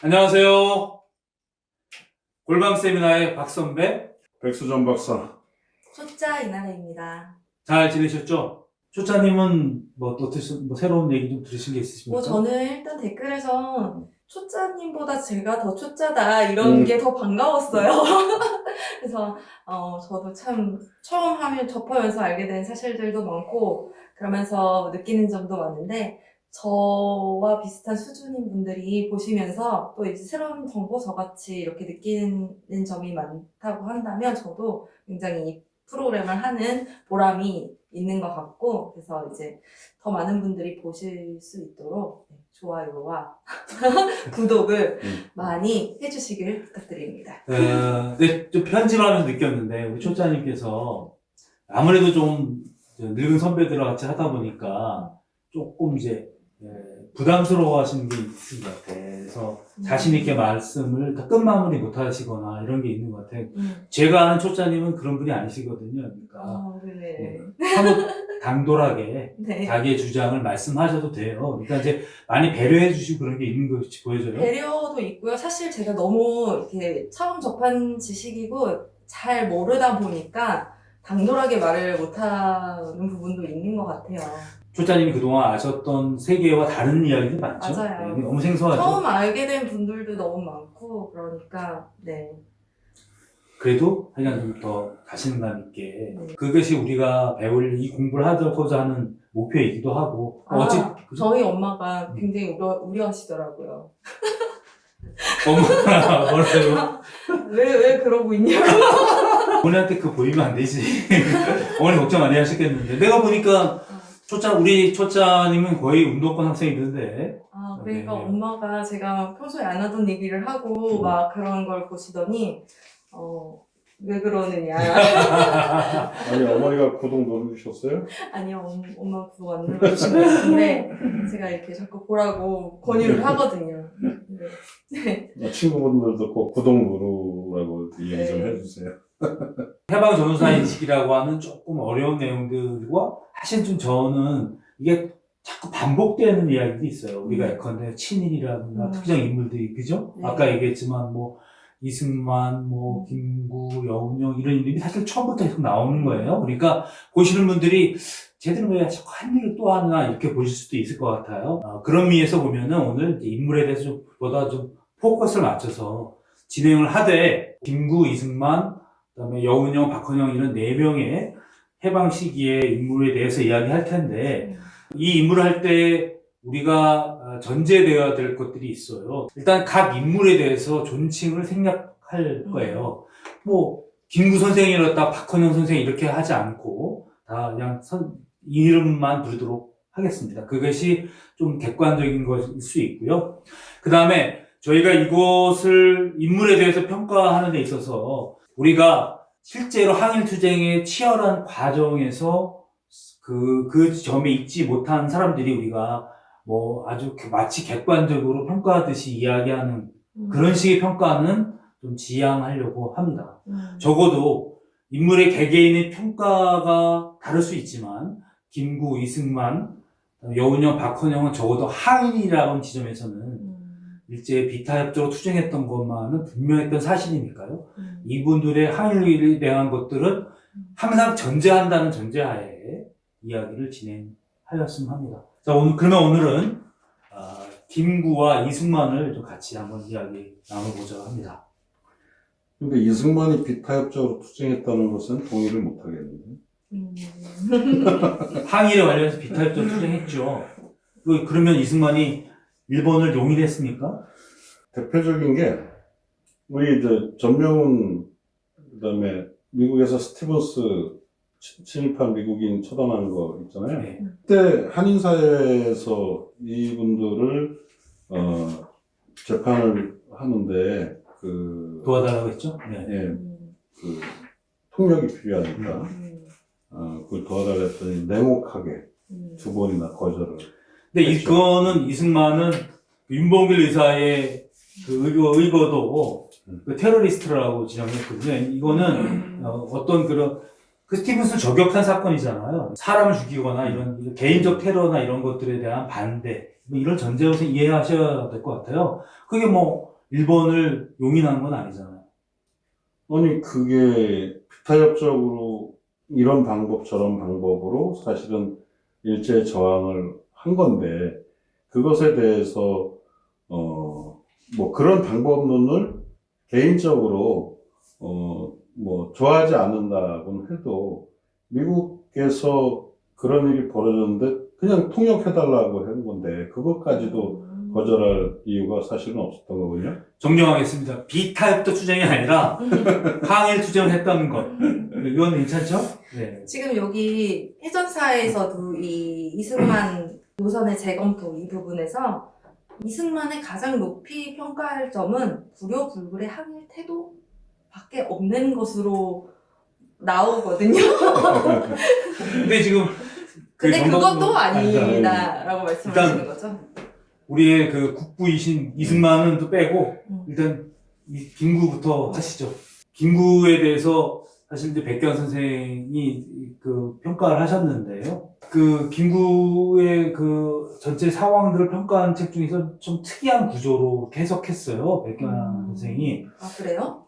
안녕하세요. 골방 세미나의 박선배. 백수전 박사. 초짜 이나래입니다. 잘 지내셨죠? 초짜님은 뭐 새로운 얘기 좀 들으신 게 있으십니까? 저는 일단 댓글에서 초짜님보다 제가 더 초짜다 이런 게 더 반가웠어요. 그래서 저도 참 처음 접하면서 알게 된 사실들도 많고 그러면서 느끼는 점도 많은데 저와 비슷한 수준인 분들이 보시면서 또 이제 새로운 정보 저같이 이렇게 느끼는 점이 많다고 한다면 저도 굉장히 이 프로그램을 하는 보람이 있는 것 같고 그래서 이제 더 많은 분들이 보실 수 있도록 좋아요와 구독을 많이 해주시길 부탁드립니다. 네, 좀 편집하면서 느꼈는데 우리 초짜님께서 아무래도 좀 늙은 선배들과 같이 하다 보니까 조금 이제 부담스러워 하시는 게 있을 것 같아. 그래서 자신있게 말씀을 다 끝마무리 못 하시거나 이런 게 있는 것 같아. 제가 아는 초짜님은 그런 분이 아니시거든요. 그러니까 네. 한번 당돌하게 네. 자기의 주장을 말씀하셔도 돼요. 그러니까 이제 많이 배려해 주시고 그런 게 있는 것이 보여져요. 배려도 있고요. 사실 제가 너무 이렇게 처음 접한 지식이고 잘 모르다 보니까 당돌하게 말을 못하는 부분도 있는 것 같아요. 초짜님이 그동안 아셨던 세계와 다른 이야기도 많죠? 맞아요. 네, 너무 생소하죠? 처음 알게 된 분들도 너무 많고 그러니까 네. 그래도 하여간 좀 더 자신감 있게 네. 그것이 우리가 배울 이 공부를 하고자 하는 목표이기도 하고 그죠? 저희 엄마가 굉장히 우려하시더라고요. 엄마가 뭐라고? 왜 그러고 있냐고. 어머니한테 그거 보이면 안 되지. 어머니 걱정 많이 하셨겠는데 내가 보니까 우리 초짜님은 거의 운동권 학생이던데. 그러니까 네. 엄마가 제가 평소에 안 하던 얘기를 하고 막 그런 걸 보시더니 왜 그러느냐. 아니 어머니가 구독 누르셨어요? 아니요, 엄마 구독 안 눌러주신 것 같은데 제가 이렇게 자꾸 보라고 권유를 하거든요. 네. 친구분들도 꼭 구독 누르라고 얘기 좀 네. 해주세요. 해방 전후사 인식이라고 하는 조금 어려운 내용들과 사실 좀 저는 이게 자꾸 반복되는 이야기도 있어요. 우리가 예컨대 친일이라든가 특정 인물들이 그죠? 네. 아까 얘기했지만 뭐 이승만, 뭐 김구, 여운형 이런 이름이 사실 처음부터 계속 나오는 거예요. 그러니까 보시는 분들이 쟤들은 왜 자꾸 한 일을 또 하나 이렇게 보실 수도 있을 것 같아요. 그런 의미에서 보면은 오늘 인물에 대해서 보다 좀 포커스를 맞춰서 진행을 하되 김구, 이승만, 그다음에 여운형, 박헌영 이런 4명의 해방 시기의 인물에 대해서 이야기할 텐데 이 인물을 할 때 우리가 전제되어야 될 것들이 있어요. 일단 각 인물에 대해서 존칭을 생략할 거예요. 뭐 김구 선생이었다 박헌영 선생 이렇게 하지 않고 다 그냥 이름만 부르도록 하겠습니다. 그것이 좀 객관적인 것일 수 있고요. 그 다음에 저희가 이것을 인물에 대해서 평가하는 데 있어서 우리가 실제로 항일투쟁의 치열한 과정에서 그 점에 있지 못한 사람들이 우리가 뭐 아주 마치 객관적으로 평가하듯이 이야기하는 그런 식의 평가는 좀 지양하려고 합니다. 적어도 인물의 개개인의 평가가 다를 수 있지만 김구, 이승만, 여운형, 박헌영은 적어도 항일이라는 지점에서는 일제에 비타협적으로 투쟁했던 것만은 분명했던 사실이니까요. 이분들의 항일에 대한 것들은 항상 전제한다는 전제하에 이야기를 진행하였으면 합니다. 자, 그러면 오늘은 김구와 이승만을 좀 같이 한번 이야기 나눠보자 합니다. 근데 이승만이 비타협적으로 투쟁했다는 것은 동의를 못 하겠는데. 항일에 관련해서 비타협적으로 투쟁했죠. 그러면 이승만이 일본을 용인했습니까? 대표적인 게 우리 전명훈 그다음에 미국에서 스티븐스 친일파 미국인 처단한 거 있잖아요. 네. 그때 한인사회에서 이분들을 재판을 하는데 도와달라고 했죠? 네. 예, 통역이 필요하니까 그걸 도와달라 했더니 냉혹하게 2번이나 거절을. 근데 이거는 이승만은 윤봉길 의사의 그 의거도 그 테러리스트라고 지정했거든요. 이거는 어떤 그 스티븐슨 저격한 사건이잖아요. 사람을 죽이거나 이런 개인적 테러나 이런 것들에 대한 반대, 뭐 이런 전제로서 이해하셔야 될 것 같아요. 그게 뭐 일본을 용인한 건 아니잖아요. 아니, 그게 비타협적으로 이런 방법, 저런 방법으로 사실은 일제 저항을 한 건데, 그것에 대해서, 뭐 그런 방법론을 개인적으로, 뭐 좋아하지 않는다고는 해도, 미국에서 그런 일이 벌어졌는데, 그냥 통역해달라고 한 건데, 그것까지도 거절할 이유가 사실은 없었던 거군요. 정정하겠습니다. 비타협도 투쟁이 아니라 항일 투쟁을 했다는 것. 이건 괜찮죠? 네. 지금 여기 해전사에서도 이 이승만 노선의 재검토 이 부분에서 이승만의 가장 높이 평가할 점은 불효불굴의 항일 태도밖에 없는 것으로 나오거든요. 근데 지금 근데 정답은 그것도 아니다. 아니다라고 말씀하시는 거죠. 우리의 그 국부이신 이승만은 또 빼고 일단 이 김구부터 하시죠. 김구에 대해서 사실 이제 백경 선생이 그 평가를 하셨는데요. 그 김구의 그 전체 상황들을 평가한 책 중에서 좀 특이한 구조로 해석했어요. 백경 선생이. 아 그래요?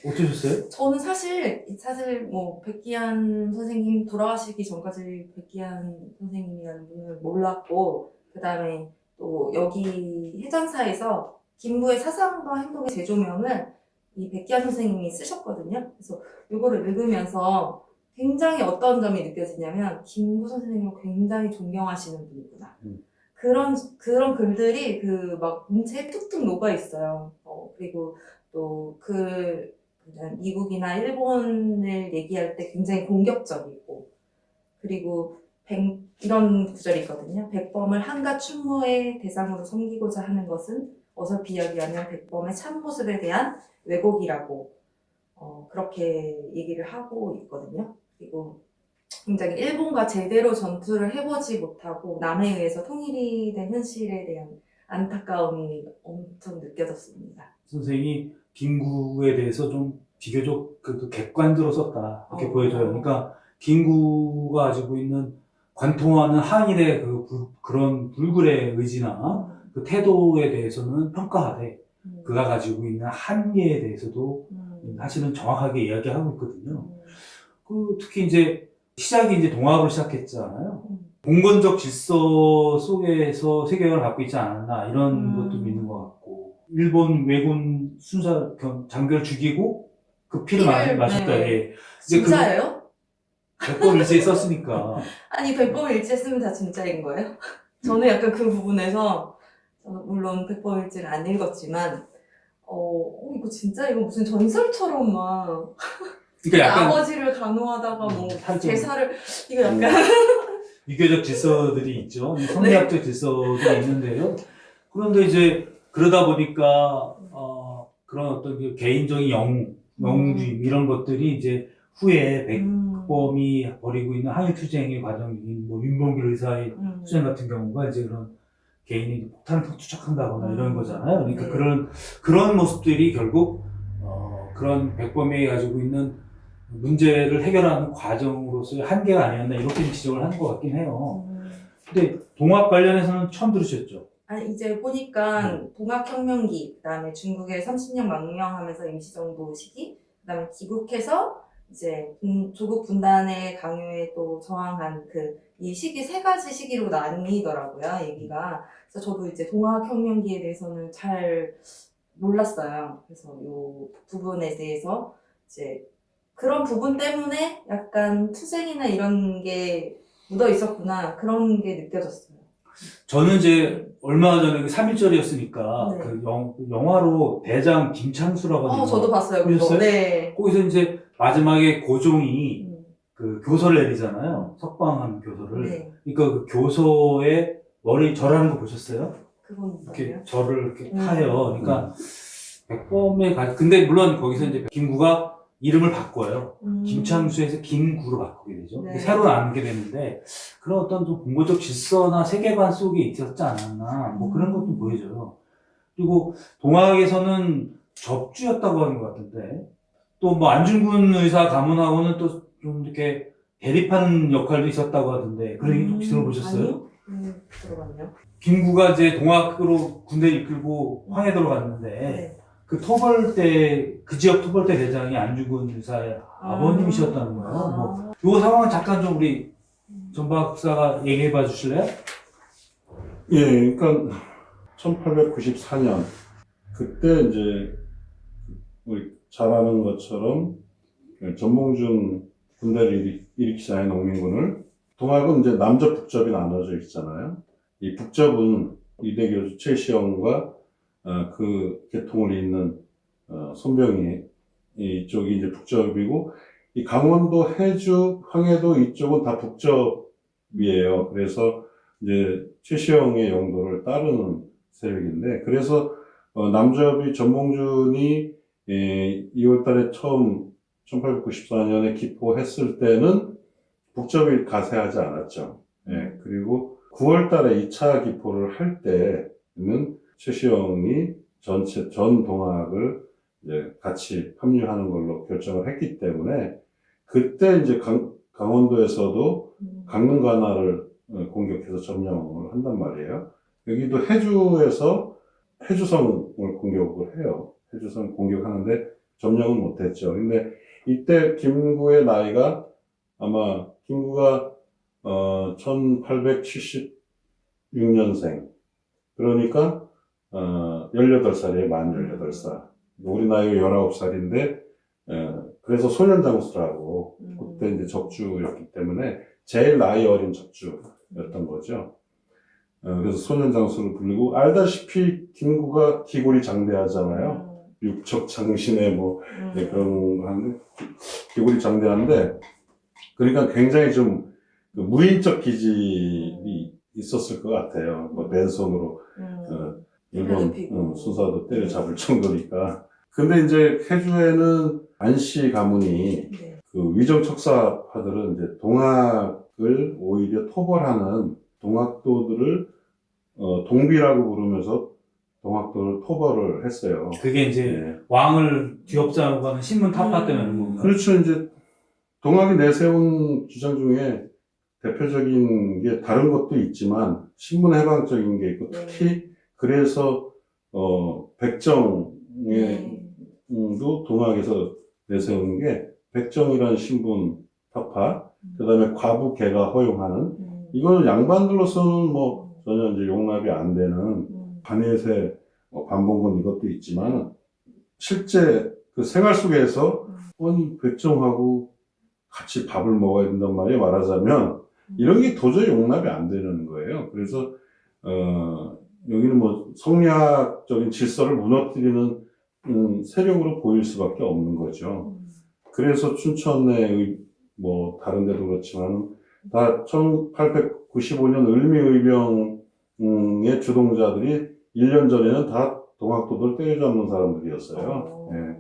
어떠셨어요? 저는 사실 뭐 백기환 선생님 돌아가시기 전까지 백기환 선생님이라는 분을 몰랐고 그 다음에 또 여기 해전사에서 김구의 사상과 행동의 재조명을 이 백기환 선생님이 쓰셨거든요. 그래서 이거를 읽으면서 굉장히 어떤 점이 느껴지냐면 김구 선생님을 굉장히 존경하시는 분이구나. 그런 글들이 그 막 문체에 툭툭 녹아 있어요. 그리고 또 미국이나 일본을 얘기할 때 굉장히 공격적이고 그리고 이런 구절이 있거든요. 백범을 한갓 충무의 대상으로 섬기고자 하는 것은 어설피 이야기하면 백범의 참모습에 대한 왜곡이라고 그렇게 얘기를 하고 있거든요. 그리고 굉장히 일본과 제대로 전투를 해보지 못하고 남에 의해서 통일이 된 현실에 대한 안타까움이 엄청 느껴졌습니다. 선생이 김구에 대해서 좀 비교적 그 객관적으로 썼다 이렇게 보여져요. 그러니까 김구가 가지고 있는 관통하는 항일의 그런 불굴의 의지나 그 태도에 대해서는 평가하되 그가 가지고 있는 한계에 대해서도 사실은 정확하게 이야기하고 있거든요. 특히 이제 시작이 이제 동학으로 시작했잖아요. 봉건적 질서 속에서 세계관을 갖고 있지 않았나 이런 것도 있는 것 같고 일본 왜군 순사 장교를 죽이고 그 피를 마셨다. 네. 예. 진짜예요? 백범일지에 썼으니까. 아니 백범일지에 쓰면 다 진짜인 거예요? 저는 약간 그 부분에서 물론 백범일지를 안 읽었지만 이거 진짜 이거 무슨 전설처럼 막 그러니까 약간 아버지를 간호하다가 뭐 제사를 이거 약간 위교적 질서들이 있죠. 성리학적 질서들이 있는데요. 그런데 이제 그러다 보니까 그런 어떤 그 개인적인 영웅주의 이런 것들이 이제 후에 백범이 벌이고 있는 항일투쟁의 과정인 뭐 윤봉길 의사의 투쟁 같은 경우가 이제 그런 개인이 폭탄을 투척한다거나 이런 거잖아요. 그러니까 네. 그런 모습들이 결국 그런 백범이 가지고 있는 문제를 해결하는 과정으로서의 한계가 아니었나 이렇게 지적을 하는 것 같긴 해요. 근데 동학 관련해서는 처음 들으셨죠? 아니 이제 보니까 동학혁명기 그다음에 중국의 30년 망명하면서 임시정부 시기 그다음에 귀국해서 이제 조국 분단의 강요에 또 저항한 이 시기 세 가지 시기로 나뉘더라고요 얘기가. 그래서 저도 이제 동학혁명기에 대해서는 잘 몰랐어요. 그래서 이 부분에 대해서 이제 그런 부분 때문에 약간 투쟁이나 이런 게 묻어 있었구나 그런 게 느껴졌어요. 저는 이제 얼마 전에 3.1절이었으니까 네. 그 영화로 대장 김창수라고 하는 저도 봤어요. 그거. 보셨어요? 네. 거기서 이제 마지막에 고종이 그 교서를 내리잖아요. 석방한 교서를. 네. 그러니까 그 교서에 머리 절하는 거 보셨어요? 그건 이렇게 뭐예요? 절을 이렇게 타요. 그러니까 백범의 근데 물론 거기서 이제 김구가 이름을 바꿔요. 김창수에서 김구로 바꾸게 되죠. 네. 새로 나누게 되는데 그런 어떤 좀 봉건적 질서나 세계관 속에 있었지 않았나 뭐 그런 것도 보여져요. 그리고 동학에서는 접주였다고 하는 것 같은데 또 뭐 안중근 의사 가문하고는 또 좀 이렇게 대립하는 역할도 있었다고 하던데 그런 얘기 혹시 들어보셨어요? 아니요? 들어봤네요. 김구가 이제 동학으로 군대를 이끌고 황해도로 갔는데 네. 그 토벌대 그 지역 토벌대 대장이 안중근 의사의 아버님이셨다는 거예요. 뭐 요 상황은 잠깐 좀 우리 전 박사가 얘기해 봐 주실래요? 예, 그러니까 1894년 그때 이제 우리 잘 아는 것처럼 전몽준 군대를 일으키지 않은 농민군을 동학은 이제 남접 북접이 나눠져 있잖아요. 이 북접은 이대 교수 최시영과 그 계통을 잇는 손병희 이쪽이 이제 북접이고 이 강원도, 해주, 황해도 이쪽은 다 북접이에요. 그래서 이제 최시영의 영도를 따르는 세력인데 그래서 남접이 전몽준이 2월달에 처음 1894년에 기포했을 때는 북접이 가세하지 않았죠. 예, 그리고 9월달에 2차 기포를 할 때는 최시영이 전 동학을 이제 같이 합류하는 걸로 결정을 했기 때문에 그때 이제 강원도에서도 강릉 관할을 공격해서 점령을 한단 말이에요. 여기도 해주에서 해주성을 공격을 해요. 해주성 공격하는데 점령은 못했죠. 근데 이때 김구의 나이가 아마 김구가 1876년생 그러니까 18살이에요. 만 18살. 우리 나이가 19살인데 그래서 소년장수라고 그때 이제 적주였기 때문에 제일 나이 어린 적주였던 거죠. 그래서 소년장수를 불리고 알다시피 김구가 기골이 장대하잖아요. 육척 장신의 뭐 네, 그런 거 하는데 기골이 장대한데 그러니까 굉장히 좀 무인적 기질이 있었을 것 같아요. 뭐 맨손으로 일본 순사도 때려잡을 정도니까. 근데 이제 해주에는 안씨 가문이 네. 그 위정척사파들은 이제 동학을 오히려 토벌하는 동학도들을 동비라고 부르면서 동학도를 토벌을 했어요. 그게 이제 네. 왕을 뒤엎자고 하는 신문 타파 때문에 하는 건가요? 그렇죠. 이제 동학이 내세운 주장 중에 대표적인 게 다른 것도 있지만 신문 해방적인 게 있고 특히 그래서 백정도 동학에서 내세우는 게 백정이라는 신분 타파, 그 다음에 과부계가 허용하는 이거는 양반들로서는 뭐 전혀 이제 용납이 안 되는 반예세 반봉건 이것도 있지만 실제 그 생활 속에서 아니 백정하고 같이 밥을 먹어야 된단 말이에요. 말하자면 이런 게 도저히 용납이 안 되는 거예요. 그래서 여기는 뭐 성리학적인 질서를 무너뜨리는 세력으로 보일 수밖에 없는 거죠. 그래서 춘천의 뭐 다른 데도 그렇지만 다 1895년 을미의병의 주동자들이 1년 전에는 다 동학도들 때려잡는 사람들이었어요. 예.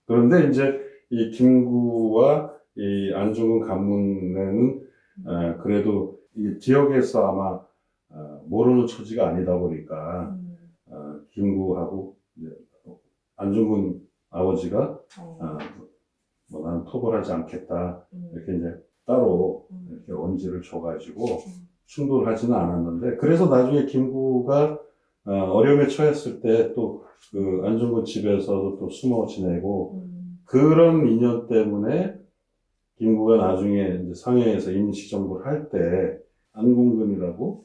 그런데 이제 이 김구와 이 안중근 가문에는 그래도 이 지역에서 아마 모르는 처지가 아니다 보니까 김구하고 이제 안중근 아버지가 뭐 나는 토벌하지 않겠다 이렇게 이제 따로 이렇게 언지를 줘가지고 충돌하지는 않았는데 그래서 나중에 김구가 어려움에 처했을 때 또 그 안중근 집에서도 또 숨어 지내고 그런 인연 때문에 김구가 나중에 이제 상해에서 임시정부를 할 때 안공근이라고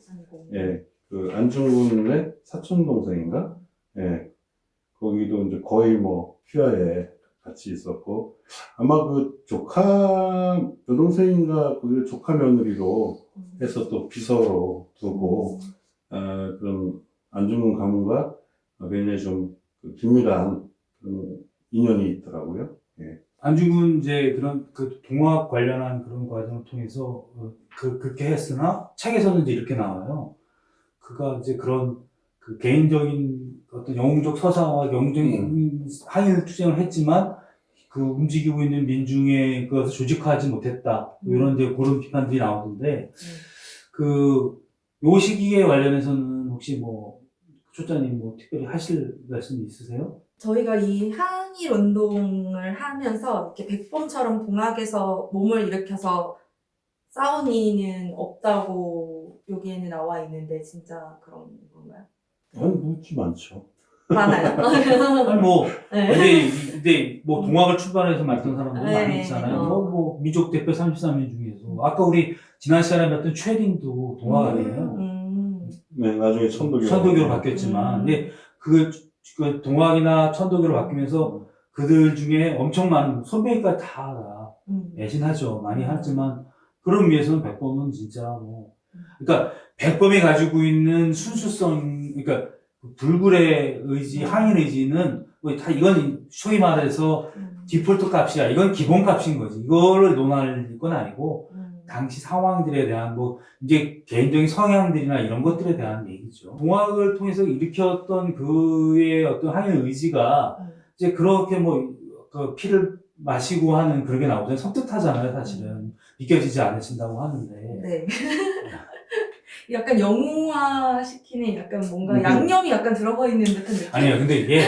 예, 그 안중근의 사촌 동생인가 예, 거기도 이제 거의 뭐 휘하에 같이 있었고 아마 그 조카 여동생인가 그 조카 며느리로 해서 또 비서로 두고 그런 안중근 가문과 굉장히 좀 긴밀한 그런 인연이 있더라고요. 예. 안중근 이제 그런 그 동학 관련한 그런 과정을 통해서 그렇게 했으나 책에서는 이제 이렇게 나와요. 그가 이제 그런 그 개인적인 어떤 영웅적 서사와 영웅적인 항일 투쟁을 했지만 그 움직이고 있는 민중의 그것을 조직화하지 못했다. 이런 이제 그런 비판들이 나오던데 그 요 시기에 관련해서는 혹시 뭐 초짜님 뭐 특별히 하실 말씀이 있으세요? 저희가 이 항일 운동을 하면서 이렇게 백범처럼 동학에서 몸을 일으켜서 싸우니는 없다고 여기에는 나와 있는데 진짜 그런 건가요? 아니, 묻지 많죠. 많아요? 아니 뭐 네. 근데 뭐 동학을 출발해서 말던 사람들이 네. 많이 있잖아요. 어. 뭐 민족 대표 33인 중에서 아까 우리 지난 시간에 봤던 최딩도 동학 아니에요. 네, 나중에 천도교로 바뀌었지만, 근데 그 동학이나 천도교로 바뀌면서 그들 중에 엄청 많은 손배까지 다 매진하죠. 많이 하지만 그런 위해서는 백범은 진짜 뭐 그러니까 백범이 가지고 있는 순수성, 그러니까 불굴의 의지, 항일 의지는 뭐 다 이건 소위 말해서 디폴트 값이야. 이건 기본 값인 거지. 이거를 논할 건 아니고 당시 상황들에 대한 뭐 이제 개인적인 성향들이나 이런 것들에 대한 얘기죠. 동학을 통해서 일으켰던 그의 어떤 항일 의지가 이제 그렇게 뭐 그 피를 마시고 하는 그런 게 나오잖아요. 섬뜩하잖아요, 사실은. 믿겨지지 않으신다고 하는데. 네. 약간 영웅화 시키는 약간 뭔가 음. 양념이 약간 들어가 있는 듯한 느낌? 아니요, 근데 이게,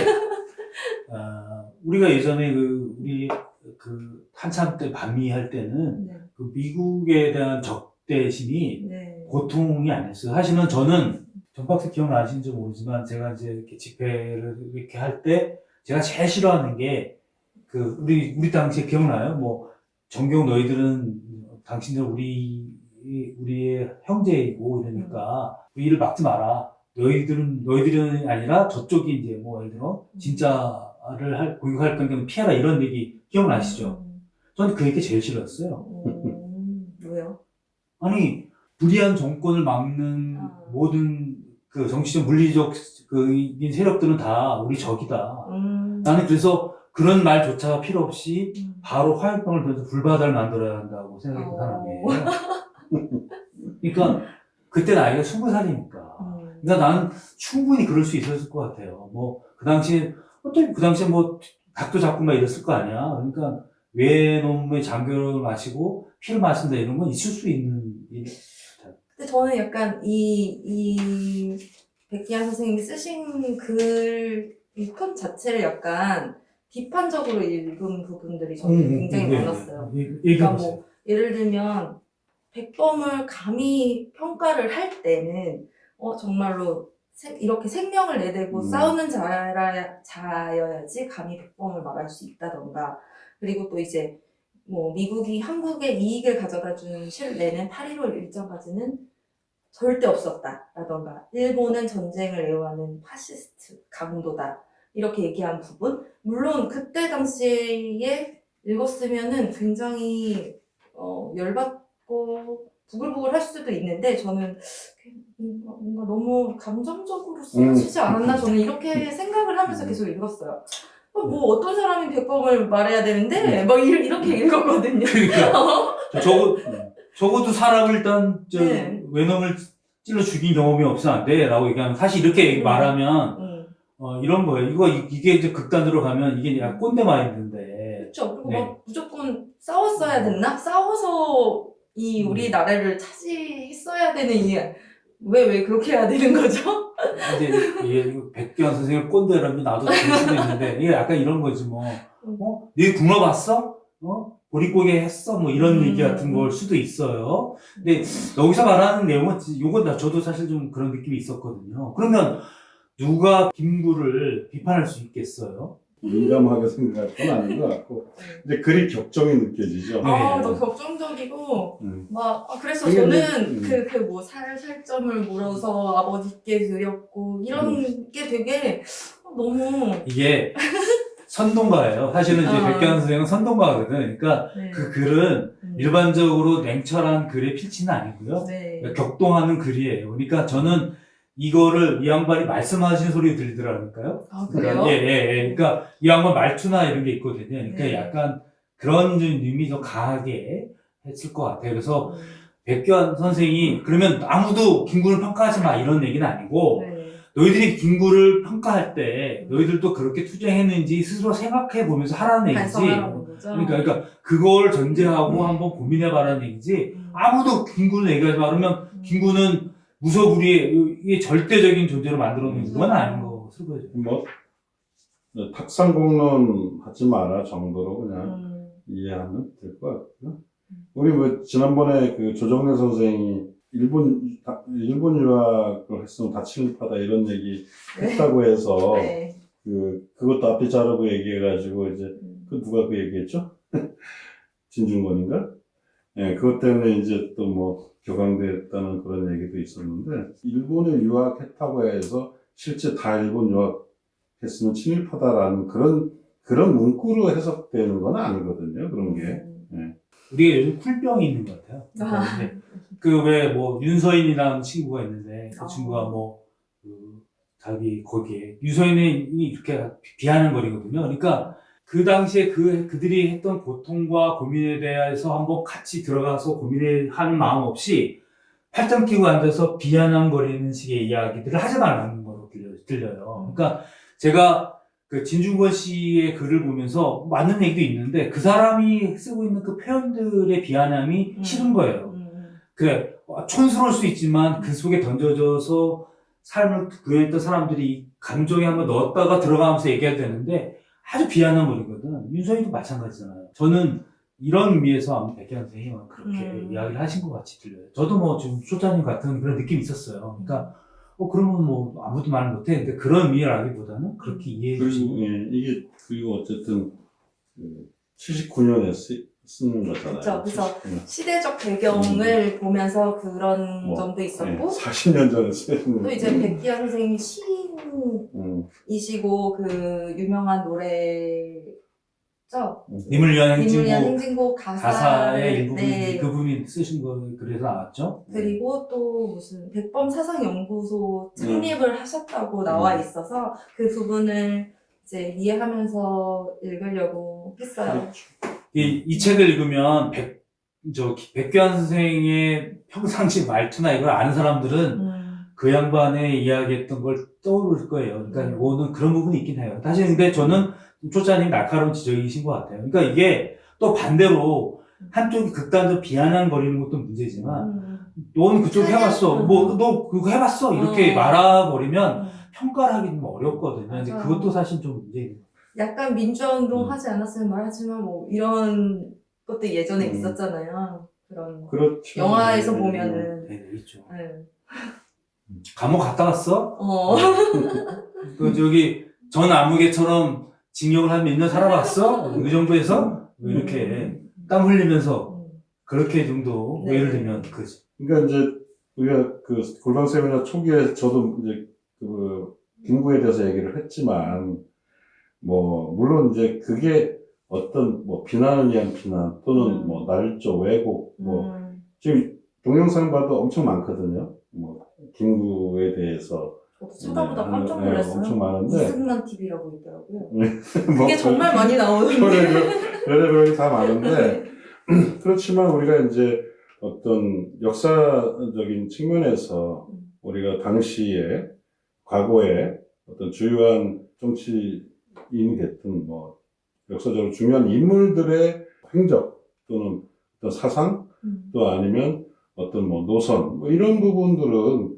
우리가 예전에 우리 한참 때 반미할 때는 네. 그 미국에 대한 적대심이 네. 고통이 아니었어요. 사실은 저는 전박스 기억나시는지 모르지만 제가 이제 이렇게 집회를 이렇게 할 때 제가 제일 싫어하는 게 우리 당시에 기억나요? 뭐 정경 너희들은 당신들 우리의 형제이고 이러니까 우리를 막지 마라. 너희들은 아니라 저쪽이 이제 뭐 예를 들어 진짜를 고용할 건데 피하라 이런 얘기 기억나시죠? 저는 그 얘기 제일 싫었어요. 왜요? 아니 불의한 정권을 막는 모든 그 정치적 물리적 이 세력들은 다 우리 적이다. 나는 그래서 그런 말조차 필요 없이 바로 화염병을 던져서 불바다를 만들어야 한다고 생각했던 사람이에요. 그러니까 그때 나이가 20살이니까. 그러니까 나는 충분히 그럴 수 있었을 것 같아요. 뭐 그 당시에 뭐 닭도 잡고 막 이랬을 거 아니야. 그러니까 외놈의 장교를 마시고 피를 마신다 이런 건 있을 수 있는 일. 근데 저는 약간 이 백기환 선생님이 쓰신 이 톤 자체를 약간 비판적으로 읽은 부분들이 저는 굉장히 많았어요. 그러니까 뭐 예를 들면 백범을 감히 평가를 할 때는 정말로 이렇게 생명을 내대고 싸우는 자여야지 감히 백범을 말할 수 있다던가, 그리고 또 이제 뭐 미국이 한국에 이익을 가져다 준 내는 8.15 일정까지는 절대 없었다라던가, 일본은 전쟁을 애호하는 파시스트 강도다 이렇게 얘기한 부분, 물론 그때 당시에 읽었으면은 굉장히 열받고 부글부글 할 수도 있는데, 저는 뭔가 너무 감정적으로 쓰여지지 않았나, 저는 이렇게 생각을 하면서 계속 읽었어요. 뭐 어떤 사람이 백범을 말해야 되는데 막 이렇게 읽었거든요. 그러니까 적어도 사람을 일단 네. 외놈을 찔러 죽인 경험이 없으면 안 돼라고 얘기하면, 사실 이렇게 말하면 이런 거예요. 이게 이제 극단으로 가면 이게 약간 꼰대 마인드인데. 그렇죠. 그리고 네. 막 무조건 싸웠어야 됐나? 싸워서 우리 나라를 차지했어야 되는 이게 왜 그렇게 해야 되는 거죠? 이제 백기환 선생님 꼰대라면 나도 들 수도 있는데, 이게 약간 이런 거지 뭐. 네 굶어봤어? 보릿고개 했어? 뭐 이런 얘기 같은 걸 수도 있어요. 근데 여기서 말하는 내용은 요건 저도 사실 좀 그런 느낌이 있었거든요. 그러면 누가 김구를 비판할 수 있겠어요? 민감하게 생각할 건 아닌 것 같고, 이제 그리 격정이 느껴지죠. 너무 격정적이고, 그래서 저는 뭐 살점을 물어서 아버지께 드렸고, 이런 게 되게 너무. 이게 선동가예요. 사실은 이제 백기환 선생은 선동가거든. 그러니까 네. 그 글은 일반적으로 냉철한 글의 필지는 아니고요. 네. 격동하는 글이에요. 그러니까 저는 이거를 이 양반이 말씀하시는 소리 들리더라니까요. 그래요? 그러니까, 그러니까 이 양반 말투나 이런 게 있거든요. 그러니까 네. 약간 그런 의미 더 강하게 했을 것 같아요. 그래서 백기환 선생이 그러면 아무도 김구를 평가하지 마 이런 얘기는 아니고, 너희들이 김구를 평가할 때 너희들도 그렇게 투쟁했는지 스스로 생각해 보면서 하라는 얘기지. 그러니까 그걸 전제하고 한번 고민해 봐라는 얘기지. 아무도 김구는 얘기하지 마. 그러면 김구는 무소불위의 절대적인 존재로 만들어 놓은 건 아닌 것으로 보여져요. 뭐 탁상공론 하지 마라 정도로 그냥 이해하면 될 것 같고요. 우리 뭐 지난번에 그 조정래 선생이 일본 유학을 했으면 다 친일파다 이런 얘기 네. 했다고 해서 네. 그것도 앞뒤 자르고 얘기해가지고 이제 누가 그 얘기했죠? 진중권인가? 예, 그것 때문에 이제 또 뭐 격앙됐다는 그런 얘기도 있었는데 일본에 유학했다고 해서 실제 다 일본 유학했으면 친일파다라는 그런 문구로 해석되는 건 아니거든요. 그런 게. 우리가 요즘 쿨병이 있는 것 같아요. 그 왜 뭐 윤서인이라는 친구가 있는데 그 친구가 뭐 자기 거기에 윤서인이 이렇게 비아냥거리거든요. 그러니까 그 당시에 그들이 했던 고통과 고민에 대해서 한번 같이 들어가서 고민을 하는 마음 없이 팔짱 끼고 앉아서 비아냥거리는 식의 이야기들을 하지 말라는 거로 들려요. 그러니까 제가 그 진중권 씨의 글을 보면서 맞는 얘기도 있는데 그 사람이 쓰고 있는 그 표현들의 비아냥이 싫은 거예요. 그래, 촌스러울 수 있지만 그 속에 던져져서 삶을 구현했던 사람들이 감정에 한번 넣었다가 들어가면서 얘기해야 되는데 아주 비아냥거리거든. 윤서인도 마찬가지잖아요. 저는 이런 의미에서 아마 백현 선생님은 그렇게 이야기를 하신 것 같이 들려요. 저도 뭐 지금 소장님 같은 그런 느낌이 있었어요. 그러니까 그러면 뭐 아무도 말 못해. 근데 그런 의미라기보다는 그렇게 이해해 주시고. 이게 그리고 어쨌든 79년에 쓰는 거잖아요. 그렇죠. 그래서 79년. 시대적 배경을 보면서 그런 점도 있었고 40년 전에 쓰는 또 이제 백기현 선생님이 시인이시고 그 유명한 노래죠. 님을 위한 님을 위한 행진곡 행진곡 가사의 일부분 네. 그분이 쓰신 거 그래서 나왔죠. 그리고 또 무슨 백범 사상연구소 창립을 하셨다고 나와 있어서 그 부분을 이제 이해하면서 읽으려고 했어요. 이 책을 읽으면 백규환 선생의 평상시 말투나 이걸 아는 사람들은 그 양반의 이야기했던 걸 떠오를 거예요. 그러니까 이거는 그런 부분이 있긴 해요. 사실 근데 저는 초짜님 날카로운 지적이신 것 같아요. 그러니까 이게 또 반대로 한쪽이 극단적으로 비아냥거리는 것도 문제지만 너는 그쪽 해봤어. 너 그거 해봤어. 이렇게 말아버리면 평가를 하기 좀 어렵거든요. 이제 그것도 사실 좀 문제예요. 약간 민주화운동 하지 않았으면 말하지만 뭐 이런 것도 예전에 있었잖아요. 그런 그렇죠. 영화에서 보면은 네, 있죠. 네. 감옥 갔다 왔어? 전 아무개처럼 징역을 한 몇 년 살아봤어? 의정부에서? 뭐 이렇게 땀 흘리면서 그렇게 정도 네. 예를 들면 그지. 그러니까 이제 우리가 그 골방 세미나 초기에 저도 이제 그 김구에 대해서 얘기를 했지만 뭐 물론 이제 그게 어떤 뭐 비난을 위한 비난 또는 뭐 날조 왜곡 뭐 지금 동영상 봐도 엄청 많거든요. 뭐 김구에 대해서 저도 찾아보다 깜짝 놀랐어요. 엄청 많은데 이승만 TV라고 있더라고요. 뭐 그게 정말 많이 나오는데. 별의별이 다 많은데 그렇지만 우리가 이제 어떤 역사적인 측면에서 우리가 당시에 과거에 어떤 주요한 정치인이 됐든 뭐 역사적으로 중요한 인물들의 행적 또는 어떤 사상 또 아니면 어떤 뭐 노선 뭐 이런 부분들은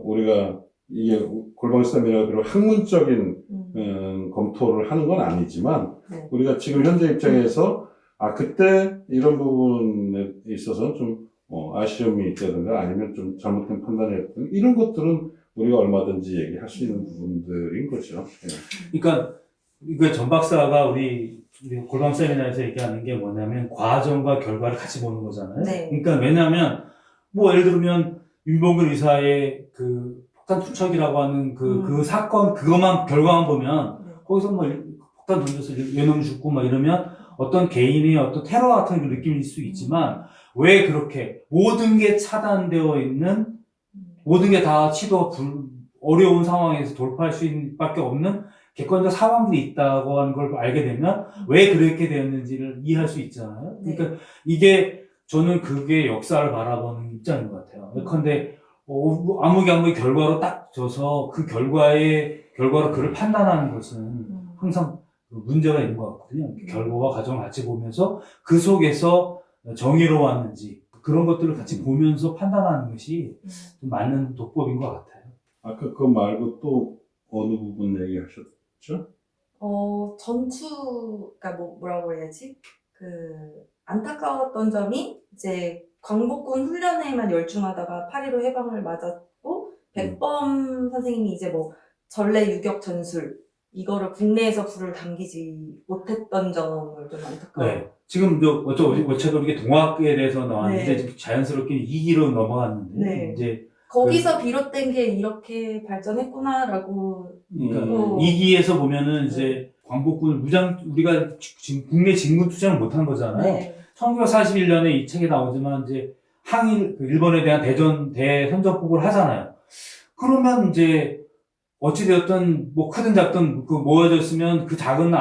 우리가 이게 골방쌈이라 그런 학문적인 검토를 하는 건 아니지만 우리가 지금 현재 입장에서 그때 이런 부분에 있어서 좀 아쉬움이 있다든가 아니면 좀 잘못된 판단이었던 이런 것들은 우리가 얼마든지 얘기할 수 있는 부분들인 거죠. 그러니까 전 박사가 우리 골방 세미나에서 얘기하는 게 뭐냐면 과정과 결과를 같이 보는 거잖아요. 네. 그러니까 왜냐하면 뭐 예를 들면 윤봉길 의사의 그 폭탄 투척이라고 하는 그 사건 그것만 결과만 보면 거기서 뭐 폭탄 던져서 외놈 죽고 막 이러면 어떤 개인의 어떤 테러 같은 걸 느낄 수 있지만 왜 그렇게 모든 게 차단되어 있는 모든 게 다 어려운 상황에서 돌파할 수 있는 밖에 없는 객관적 상황들이 있다고 하는 걸 알게 되면 왜 그렇게 되었는지를 이해할 수 있잖아요. 그러니까 이게 저는 그게 역사를 바라보는 입장인 것 같아요. 예컨대 아무개 결과로 딱 져서 그 결과로 그를 판단하는 것은 항상 문제가 있는 것 같거든요. 결과와 과정을 같이 보면서 그 속에서 정의로웠는지 그런 것들을 같이 보면서 판단하는 것이 좀 맞는 독법인 것 같아요. 아까 그거 말고 또 어느 부분 얘기하셨죠? 그러니까 뭐라고 해야지? 안타까웠던 점이 이제 광복군 훈련에만 열중하다가 8.15 해방을 맞았고, 백범 선생님이 이제 전래 유격 전술, 이거를 국내에서 불을 당기지 못했던 점을 좀 안타까워요. 네. 지금 어차피 이게 동학에 대해서 나왔는데 네. 지금 자연스럽게 2기로 넘어갔는데 네. 이제 거기서 비롯된 게 이렇게 발전했구나라고. 그러니까 2기에서 보면은 이제 광복군을 우리가 지금 국내 진군 투쟁을 못한 거잖아요. 네. 1941년에 이 책에 나오지만 이제 일본에 대한 대선전포고를 하잖아요. 그러면 이제 어찌되었든 크든 작든 모여졌으면 그 작은 그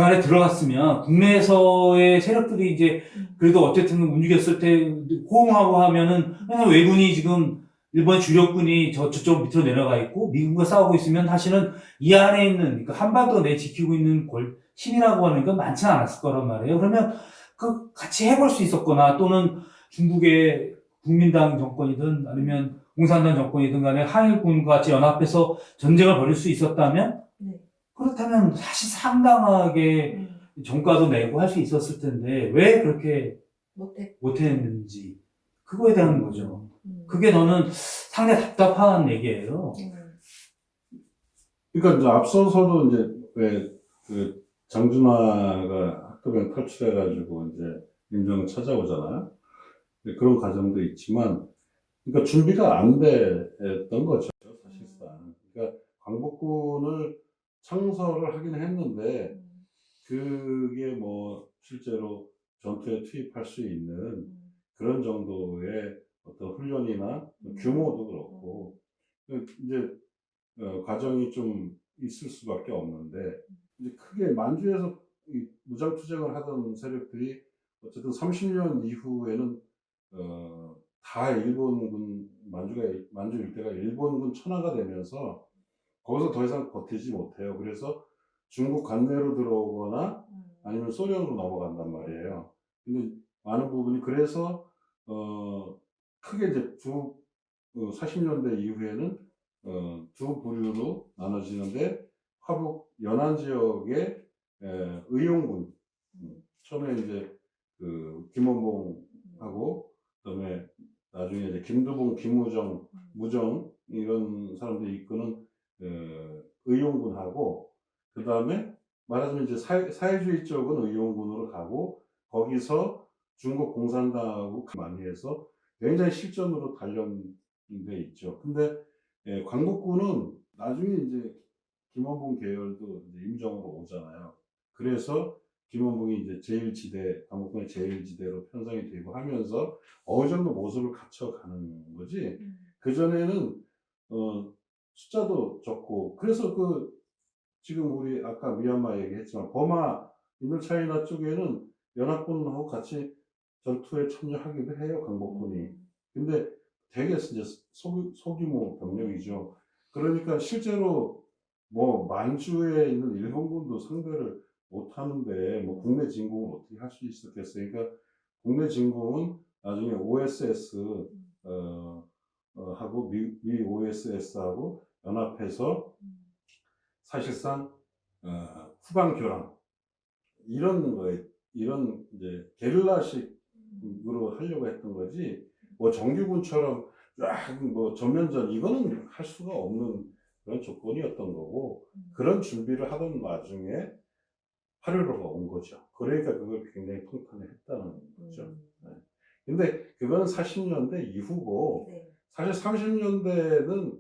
안에 들어갔으면 국내에서의 세력들이 이제 그래도 어쨌든 움직였을 때 호응하고 하면은 맨날 왜군이 지금 일본 주력군이 저쪽 밑으로 내려가 있고 미국과 싸우고 있으면 사실은 이 안에 있는 그러니까 한반도 내 지키고 있는 힘이라고 하는 건 많지는 않았을 거란 말이에요. 그러면 같이 해볼 수 있었거나 또는 중국의 국민당 정권이든 아니면 공산당 정권이든 간에 한일군과 같이 연합해서 전쟁을 벌일 수 있었다면 그렇다면 사실 상당하게 정가도 내고 할 수 있었을 텐데 왜 그렇게 못했는지 그거에 대한 거죠. 그게 저는 상당히 답답한 얘기예요. 그러니까 이제 앞서서도 이제 왜 장준하가 학교병 탈출해가지고 이제 임종을 찾아오잖아요. 그런 과정도 있지만, 그러니까 준비가 안 됐던 거죠, 사실상. 그러니까 광복군을 창설을 하긴 했는데, 그게 실제로 전투에 투입할 수 있는 그런 정도의 어떤 훈련이나 규모도 그렇고, 이제, 과정이 좀 있을 수밖에 없는데, 이제 크게 만주에서 이 무장투쟁을 하던 세력들이 어쨌든 30년 이후에는 다 일본군 만주 일대가 일본군 천하가 되면서 거기서 더 이상 버티지 못해요. 그래서 중국 관내로 들어오거나 아니면 소련으로 넘어간단 말이에요. 근데 많은 부분이 그래서 크게 이제 40년대 이후에는 두 부류로 나눠지는데 화북 연안 지역의 의용군 처음에 이제 김원봉하고 그다음에 나중에 이제 김두봉, 김우정, 무정 이런 사람들이 이끄는 의용군하고 그다음에 말하자면 이제 사회주의 쪽은 의용군으로 가고 거기서 중국 공산당하고 많이 해서 굉장히 실전으로 단련돼 있죠. 근데 광복군은 나중에 이제 김원봉 계열도 이제 임정으로 오잖아요. 그래서 김원봉이 이제 제1지대, 광복군의 제1지대로 편성이 되고 하면서 어느 정도 모습을 갖춰가는 거지. 그전에는, 숫자도 적고, 그래서 지금 우리 아까 미얀마 얘기했지만, 버마, 인도차이나 쪽에는 연합군하고 같이 전투에 참여하기도 해요, 광복군이. 근데 되게 이제 소규모 병력이죠. 그러니까 실제로 만주에 있는 일본군도 상대를 못 하는데 국내 진공을 어떻게 할 수 있었겠어요? 그러니까 국내 진공은 나중에 OSS 하고 미 OSS하고 연합해서 사실상 후방 교란 이런 이제 게릴라식으로 하려고 했던 거지. 정규군처럼 전면전 이거는 할 수가 없는 그런 조건이었던 거고 그런 준비를 하던 와중에 8.15가 온 거죠. 그러니까 그걸 굉장히 통탄을 했다는 거죠. 네. 근데 그거는 40년대 이후고 사실 30년대는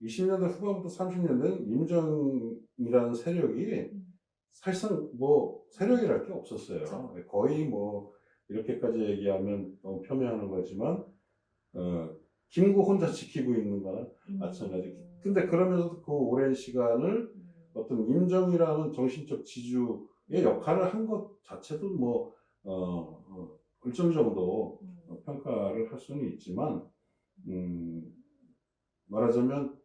20년대 후반부터 30년대는 임정이라는 세력이 사실상 세력이랄 게 없었어요. 그렇죠. 거의 이렇게까지 얘기하면 너무 폄훼하는 거지만 김구 혼자 지키고 있는 거나 마찬가지. 근데 그러면서도 그 오랜 시간을 어떤 임정이라는 정신적 지주의 역할을 한 것 자체도 일정 정도 평가를 할 수는 있지만 말하자면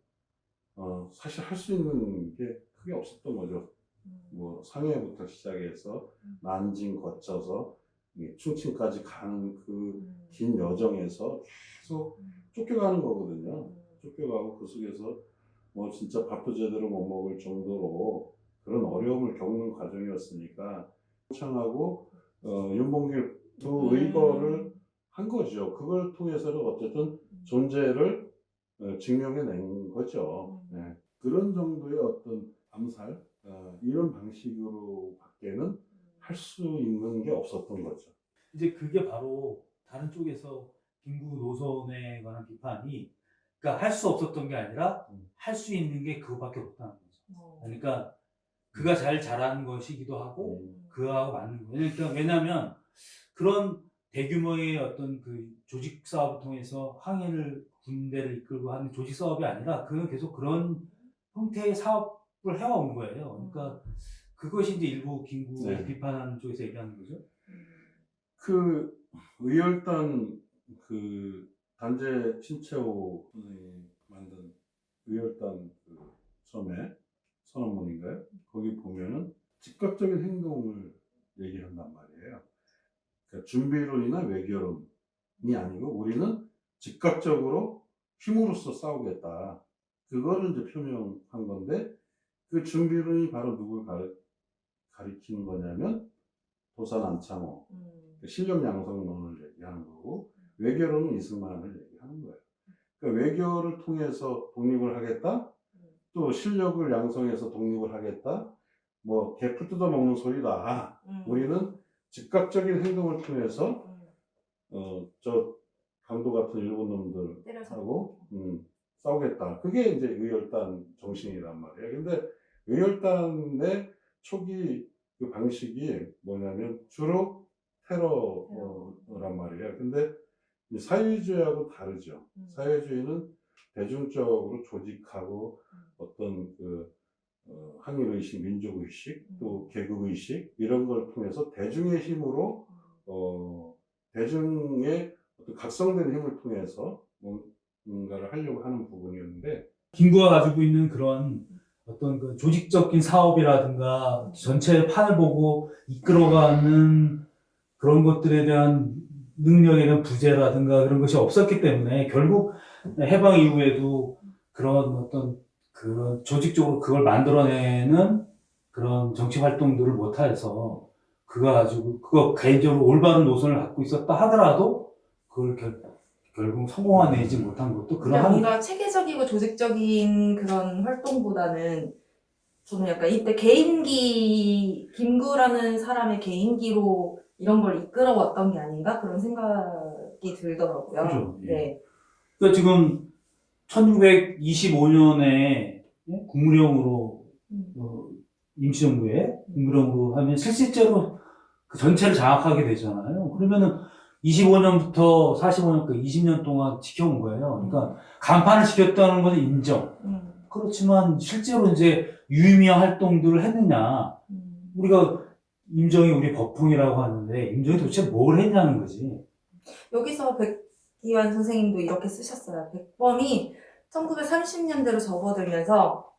사실 할 수 있는 게 크게 없었던 거죠. 상해부터 시작해서 난징 거쳐서 충칭까지 가는 그 긴 여정에서 계속 쫓겨가는 거거든요. 쫓겨가고 그 속에서 진짜 밥도 제대로 못 먹을 정도로 그런 어려움을 겪는 과정이었으니까 청하고 윤봉길도 의거를 한 거죠. 그걸 통해서는 어쨌든 존재를 증명해낸 거죠. 네. 그런 정도의 어떤 암살 이런 방식으로 밖에는 할 수 있는 게 없었던 거죠. 이제 그게 바로 다른 쪽에서 김구 노선에 관한 비판이 그러니까 할 수 없었던 게 아니라 할 수 있는 게 그거밖에 없다는 거죠. 그러니까 그가 잘 자란 것이기도 하고 그하고 맞는 거예요. 그러니까 왜냐하면 그런 대규모의 어떤 그 조직 사업을 통해서 항해를 군대를 이끌고 하는 조직 사업이 아니라 그는 계속 그런 형태의 사업을 해온 거예요. 그러니까 그것이 이제 일부 김구를 네. 비판하는 쪽에서 얘기하는 거죠. 그 의열단 그 단재 신채호 선생이 만든 의열단 그 처음에 선언문인가요? 거기 보면은 즉각적인 행동을 얘기한단 말이에요. 그러니까 준비론이나 외교론이 아니고 우리는 즉각적으로 힘으로써 싸우겠다. 그거를 이제 표명한 건데 그 준비론이 바로 누굴 가리키는 거냐면 도산 안창호 실력 양성론을 얘기하는 거고 외교론은 이승만을 얘기하는 거예요. 그러니까 외교를 통해서 독립을 하겠다. 또 실력을 양성해서 독립을 하겠다. 뭐 개풀 뜯어먹는 소리다. 우리는 즉각적인 행동을 통해서 저 강도 같은 일본 놈들하고 싸우겠다. 그게 이제 의열단 정신이란 말이에요. 근데 의열단의 초기 그 방식이 뭐냐면 주로 테러란 말이에요. 근데 이 사회주의하고 다르죠. 사회주의는 대중적으로 조직하고 어떤 그 항일의식, 민족의식, 또 계급의식 이런 걸 통해서 대중의 힘으로 대중의 어떤 각성된 힘을 통해서 뭔가를 하려고 하는 부분이었는데 김구가 가지고 있는 그런 어떤 그 조직적인 사업이라든가 전체 판을 보고 이끌어가는 그런 것들에 대한 능력에 대한 부재라든가 그런 것이 없었기 때문에 결국 해방 이후에도 그런 어떤 그런 조직적으로 그걸 만들어내는 그런 정치 활동들을 못해서 그가 가지고 그거 개인적으로 올바른 노선을 갖고 있었다 하더라도 그걸 결국 성공해내지 못한 것도 그냥 그러한 뭔가 체계적이고 조직적인 그런 활동보다는 저는 약간 이때 개인기, 김구라는 사람의 개인기로 이런 걸 이끌어왔던 게 아닌가 그런 생각이 들더라고요. 그죠, 예. 네. 그러니까 지금 1925년에 국무령으로 임시정부에 국무령으로 하면 실질적으로 그 전체를 장악하게 되잖아요. 그러면은 25년부터 45년까지 20년 동안 지켜온 거예요. 그러니까 간판을 지켰다는 것은 인정. 그렇지만 실제로 이제 유의미한 활동들을 했느냐. 우리가 임정이 우리 법풍이라고 하는데 임정이 도대체 뭘 했냐는 거지. 여기서 백기환 선생님도 이렇게 쓰셨어요. 백범이 1930년대로 접어들면서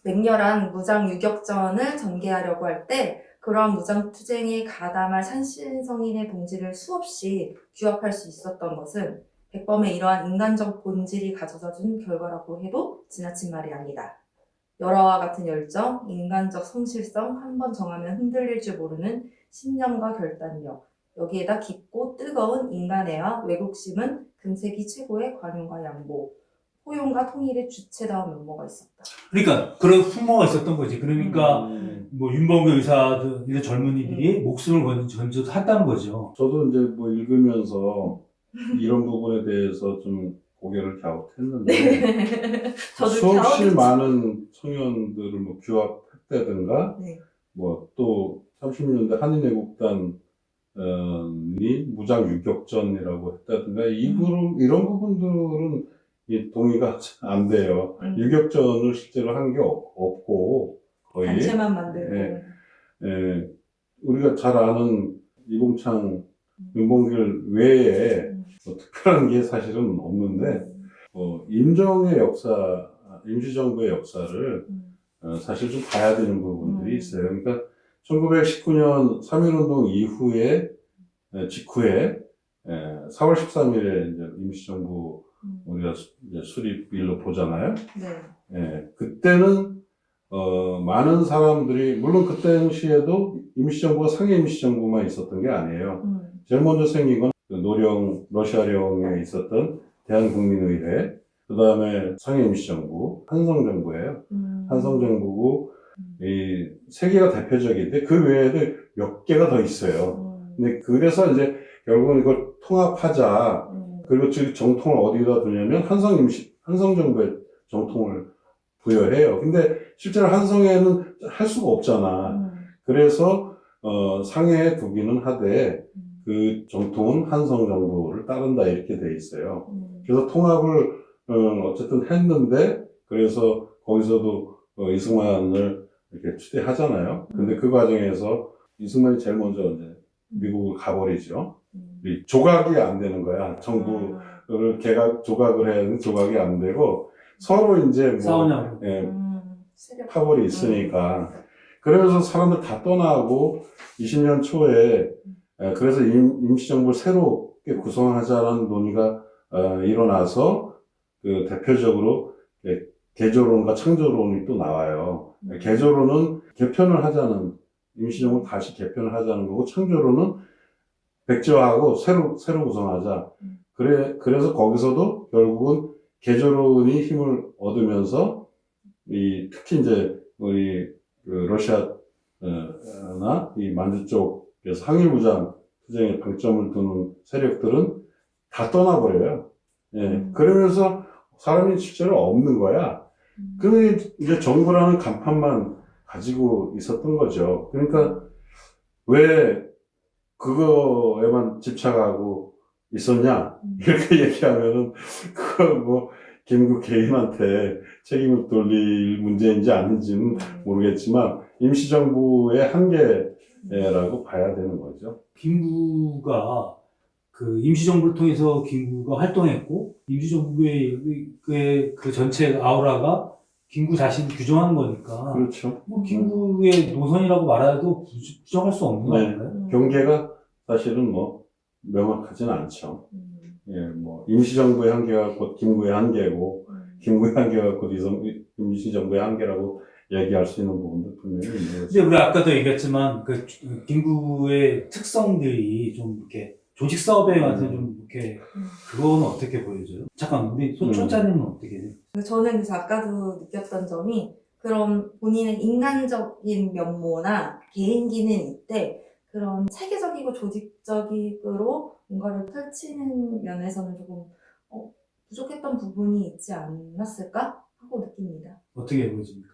맹렬한 무장 유격전을 전개하려고 할 때 그러한 무장투쟁에 가담할 산신성인의 봉지를 수없이 규합할 수 있었던 것은 백범의 이러한 인간적 본질이 가져다 준 결과라고 해도 지나친 말이 아니다. 열화와 같은 열정, 인간적 성실성, 한번 정하면 흔들릴 줄 모르는 신념과 결단력, 여기에다 깊고 뜨거운 인간애와 왜곡심은 금세기 최고의 관용과 양보, 포용과 통일의 주체다운 면모가 있었다. 그러니까 그런 풍모가 있었던 거지. 그러니까 뭐 윤봉길 의사들 이런 젊은이들이 목숨을 건져서 했다는 거죠. 저도 이제 뭐 읽으면서 이런 부분에 대해서 좀 고개를 갸웃했는데 저도 수없이 갸웃했죠. 많은 청년들을 뭐 규합했다든가 네. 뭐 또 30년대 한인애국단이 무장 유격전이라고 했다든가 이런 부분들은 동의가 안 돼요. 유격전을 실제로 한 게 없고 거의 단체만 만들고 우리가 잘 아는 이봉창, 윤봉길 외에 특별한 게 사실은 없는데 임정의 역사, 임시정부의 역사를 사실 좀 봐야 되는 부분들이 있어요. 그러니까 1919년 3.1운동 이후에 직후에 4월 13일에 이제 임시정부 우리가 이제 수립일로 보잖아요. 네. 그때는 많은 사람들이, 물론 그때 당시에도 임시정부가 상해 임시정부만 있었던 게 아니에요. 제일 먼저 생긴 건 노령, 러시아령에 있었던 대한국민의회, 그 다음에 상해 임시정부, 한성정부예요. 한성정부고, 이 세 개가 대표적인데 그 외에도 몇 개가 더 있어요. 근데 그래서 이제 결국은 이걸 통합하자. 그리고 즉 정통을 어디다 두냐면 한성정부에 정통을 부여해요. 근데 실제로 한성에는 할 수가 없잖아. 그래서 상해에 두기는 하되 그 정통은 한성정부를 따른다 이렇게 돼 있어요. 그래서 통합을 어쨌든 했는데 그래서 거기서도 이승만을 이렇게 추대하잖아요. 근데 그 과정에서 이승만이 제일 먼저 이제 미국을 가버리죠. 이 조각이 안 되는 거야. 정부를 조각을 해야 하는데 조각이 안 되고 서로 이제 뭐 싸우냐고. 파벌이 있으니까. 그러면서 사람들 다 떠나고 20년 초에 그래서 임시정부를 새롭게 구성하자라는 논의가 일어나서 그 대표적으로 개조론과 창조론이 또 나와요. 개조론은 개편을 하자는, 임시정부를 다시 개편을 하자는 거고, 창조론은 백지화하고 새로 구성하자. 그래서 거기서도 결국은 개조론이 힘을 얻으면서 특히 이제 우리 그 러시아나 이 만주 쪽에서 항일무장 투쟁에 방점을 두는 세력들은 다 떠나버려요. 예. 그러면서 사람이 실제로 없는 거야. 그러면 이제 정부라는 간판만 가지고 있었던 거죠. 그러니까 왜 그거에만 집착하고 있었냐? 이렇게 얘기하면은 그거 뭐 김구 개인한테 책임을 돌릴 문제인지 아닌지는 모르겠지만 임시정부의 한계라고 봐야 되는 거죠. 김구가 그 임시정부를 통해서 김구가 활동했고 임시정부의 그 전체 아우라가 김구 자신을 규정하는 거니까 그렇죠. 뭐 김구의 노선이라고 말해도 부정할 수 없는 거 네. 아닌가요? 경계가 사실은 뭐 명확하진 않죠. 예, 뭐 임시정부의 한계가 곧 김구의 한계고 김구의 한계가 곧 임시정부의 한계라고 얘기할 수 있는 부분도 분명히 있는 거죠. 근데 우리 아까도 얘기했지만 그 김구의 특성들이 좀 이렇게 조직 사업에 관해서 좀 이렇게 그거는 어떻게 보여져요? 잠깐 우리 초짜님은 어떻게 해요? 저는 그래서 아까도 느꼈던 점이 그런 본인의 인간적인 면모나 개인기는 있대 그런 체계적이고 조직적으로 뭔가를 펼치는 면에서는 조금 부족했던 부분이 있지 않았을까 하고 느낍니다. 어떻게 보여집니까?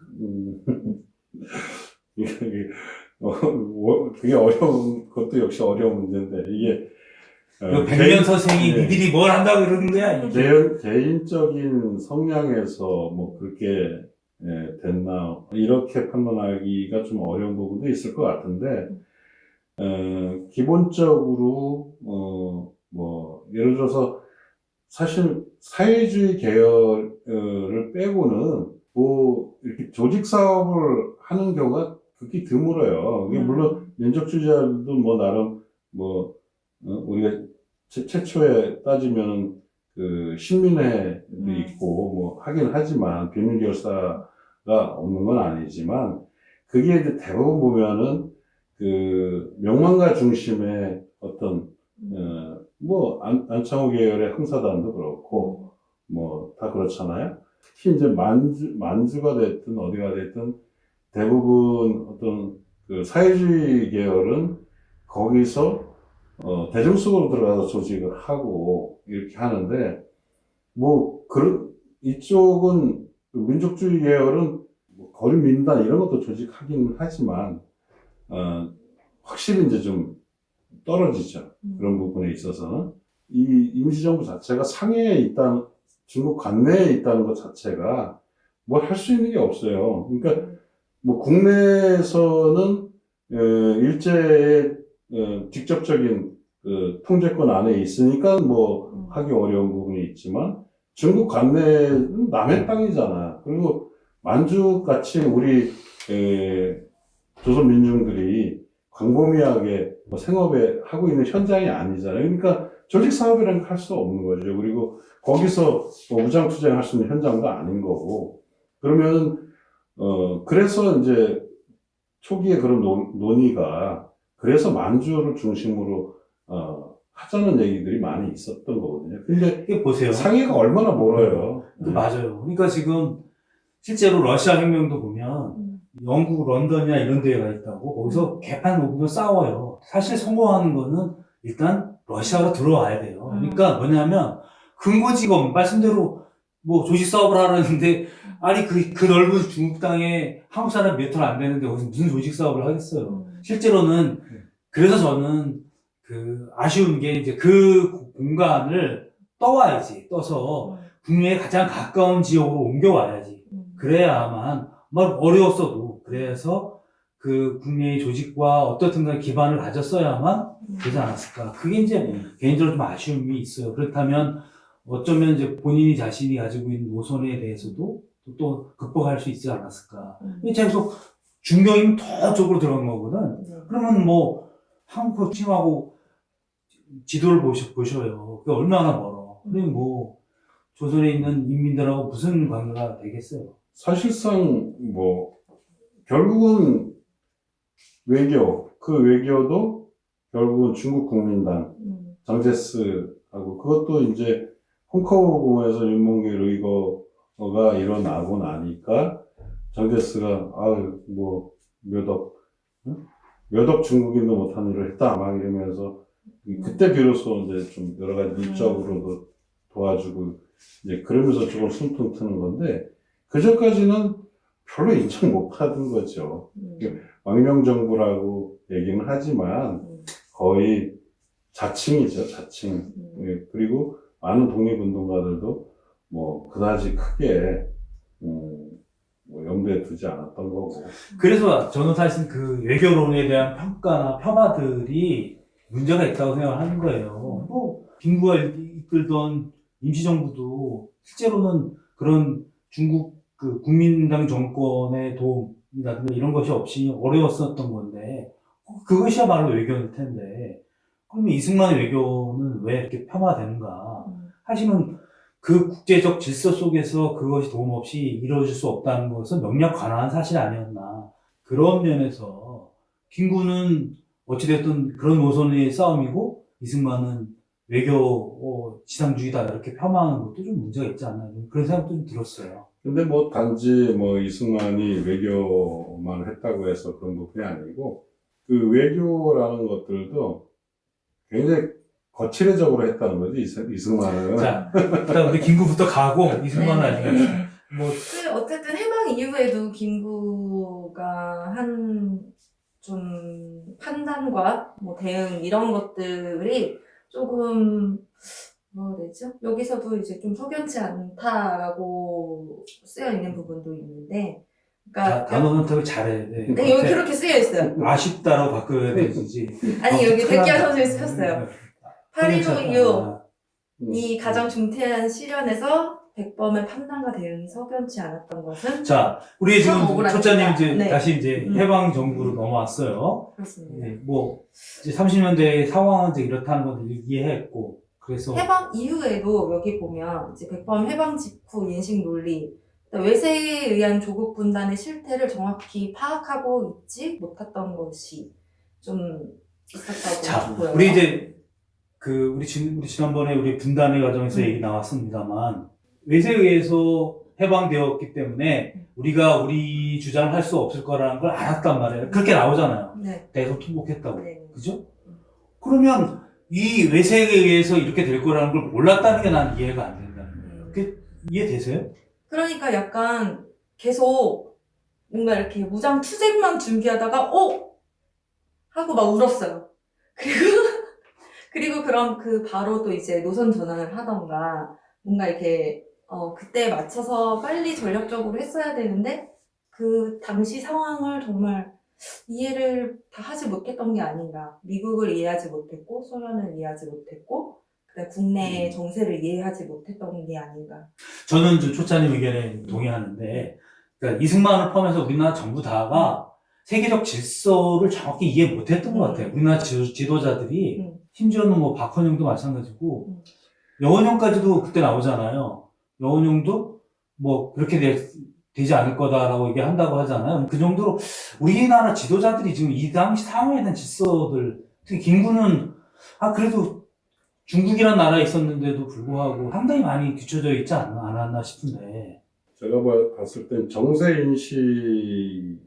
그게 어려운 것도 역시 어려운 문제인데 이게 백년 선생이 네. 니들이 뭘 한다고 그러는 거야? 이게. 개인적인 성향에서 뭐 그렇게 됐나 이렇게 판단하기가 좀 어려운 부분도 있을 것 같은데 기본적으로 뭐 예를 들어서 사실 사회주의 계열을 빼고는 뭐 이렇게 조직 사업을 하는 경우가 극히 드물어요. 이게 물론 민족주의자들도 뭐 나름 뭐 우리가 최초에 따지면 그 신민회도 있고 뭐 하긴 하지만 비밀결사가 없는 건 아니지만 그게 이제 대부분 보면은 그 명망가 중심의 어떤 뭐 안창호 계열의 흥사단도 그렇고 뭐 다 그렇잖아요. 특히 이제 만주가 됐든 어디가 됐든 대부분 어떤 그 사회주의 계열은 거기서 대중 속으로 들어가서 조직을 하고 이렇게 하는데 뭐 이쪽은 민족주의 계열은 뭐 거린민단 이런 것도 조직하긴 하지만 확실히 이제 좀 떨어지죠. 그런 부분에 있어서는 이 임시정부 자체가 상해에 있다는 중국 관내에 있다는 것 자체가 뭘 할 수 있는 게 없어요. 그러니까 뭐 국내에서는 일제의 직접적인 그 통제권 안에 있으니까 뭐 하기 어려운 부분이 있지만 중국 관내는 남의 땅이잖아. 그리고 만주같이 우리 조선 민중들이 광범위하게 뭐 생업에 하고 있는 현장이 아니잖아요. 그러니까 조직 사업이라는 거 할 수 없는 거죠. 그리고 거기서 뭐 무장 투쟁할 수 있는 현장도 아닌 거고. 그러면 그래서 이제 초기에 그런 논의가 그래서 만주를 중심으로 하자는 얘기들이 많이 있었던 거거든요. 근데 이게 보세요. 상해가 얼마나 멀어요. 맞아요. 그러니까 지금 실제로 러시아 혁명도 보면 영국 런던이나 이런 데가 있다고 거기서 개판 놓고 싸워요. 사실 성공하는 거는 일단 러시아로 들어와야 돼요. 그러니까 뭐냐면 근거지가 말씀대로 뭐 조직 사업을 하라는데 아니 그 넓은 중국 땅에 한국 사람 몇 톤 안 되는데 거기서 무슨 조직 사업을 하겠어요. 실제로는 그래서 저는 그 아쉬운 게 이제 그 공간을 떠서 국내에 가장 가까운 지역으로 옮겨와야지. 그래야만 막 어려웠어도 그래서 그 국내의 조직과 어떻든 간에 기반을 가졌어야만 되지 않았을까. 그게 이제 개인적으로 좀 아쉬움이 있어요. 그렇다면 어쩌면 이제 본인이 자신이 가지고 있는 노선에 대해서도 또 극복할 수 있지 않았을까. 계속 중경이면 더 쪽으로 들어간 거거든. 그러면 뭐 한국 팀하고 지도를 보셔요. 그게 얼마나 멀어. 근데 뭐 조선에 있는 인민들하고 무슨 관계가 되겠어요. 사실상 뭐 결국은 그 외교도 결국은 중국 국민당 장제스하고 그것도 이제 홍커우공에서 윤몽길 의거가 일어나고 나니까 장제스가 몇 억 중국인도 못한 일을 했다 막 이러면서 그때 비로소 이제 좀 여러 가지 일적으로도 도와주고 이제 그러면서 조금 숨통 트는 건데 그 전까지는 별로 인정 못 받은 거죠. 망명정부라고 얘기는 하지만 거의 자칭이죠, 자칭. 그리고 많은 독립운동가들도 뭐 그다지 크게 뭐 염두에 두지 않았던 거고. 그래서 저는 사실 그 외교론에 대한 평가나 폄하들이 문제가 있다고 생각을 하는 거예요. 뭐 김구가 이끌던 임시정부도 실제로는 그런 중국 그 국민당 정권의 도움이라든가 이런 것이 없이 어려웠었던 건데 그것이야말로 외교일 텐데 그러면 이승만의 외교는 왜 이렇게 폄하되는가? 사실은 그 국제적 질서 속에서 그것이 도움 없이 이루어질 수 없다는 것은 명백관화한 사실 아니었나. 그런 면에서 김구는 어찌됐든 그런 노선의 싸움이고 이승만은 외교 지상주의다 이렇게 폄하하는 것도 좀 문제가 있지 않나 그런 생각도 좀 들었어요. 근데 뭐 단지 뭐 이승만이 외교만 했다고 해서 그런 부분이 아니고 그 외교라는 것들도 굉장히 거칠해적으로 했다는 거지 이승만은. 자, 일단 우리 김구부터 가고 이승만은 아니면 뭐 어쨌든 해방 이후에도 김구가 한 좀 판단과 뭐 대응 이런 것들이 조금 뭐라 되죠? 여기서도 이제 좀 석연치 않다라고 쓰여 있는 부분도 있는데, 그러니까 단어 선택을 잘해. 네, 여기 그렇게 쓰여 있어요. 아쉽다라고 바꿔야 되지. 아니 여기 큰일 백기아 났다. 선생님이 쓰셨어요. 8.15 이후 이 가장 중대한 시련에서 백범의 판단과 대응이 석연치 않았던 것은 자, 우리 지금 참 억울합니다. 초짜님 이제 네. 다시 이제 해방 정부로 넘어왔어요. 그렇습니다. 네, 뭐 이제 30년대 상황은 이제 이렇다는 걸 이해했고 그래서 해방 이후에도 여기 보면 이제 백범 해방 직후 인식 논리, 외세에 의한 조국 분단의 실태를 정확히 파악하고 있지 못했던 것이 좀 있었다고 자, 보여요. 우리 이제 우리 지난번에 우리 분단의 과정에서 얘기 나왔습니다만 외세에 의해서 해방되었기 때문에 우리가 우리 주장을 할 수 없을 거라는 걸 알았단 말이에요. 그렇게 나오잖아요. 네. 대해서 통곡했다고. 네. 그죠? 그러면 이 외세에 의해서 이렇게 될 거라는 걸 몰랐다는 게 난 이해가 안 된다는 거예요. 그게 이해되세요? 그러니까 약간 계속 뭔가 이렇게 무장 투쟁만 준비하다가 하고 막 울었어요. 그리고 그럼 바로 또 이제 노선 전환을 하던가 뭔가 이렇게 그때에 맞춰서 빨리 전략적으로 했어야 되는데 그 당시 상황을 정말 이해를 다 하지 못했던 게 아닌가. 미국을 이해하지 못했고 소련을 이해하지 못했고 국내 정세를 이해하지 못했던 게 아닌가. 저는 초짜님 의견에 동의하는데 그러니까 이승만을 포함해서 우리나라 전부 다가 세계적 질서를 정확히 이해 못했던 것 같아요. 우리나라 지도자들이 심지어는 뭐 박헌영도 마찬가지고 영원형까지도 그때 나오잖아요. 영원형도 뭐 그렇게 되지 않을 거다라고 얘기한다고 하잖아요. 그 정도로 우리나라 지도자들이 지금 이 당시 상황에 대한 질서들, 특히 김구는 그래도 중국이라는 나라에 있었는데도 불구하고 상당히 많이 뒤쳐져 있지 않았나 싶은데. 제가 봤을 땐 정세 인식을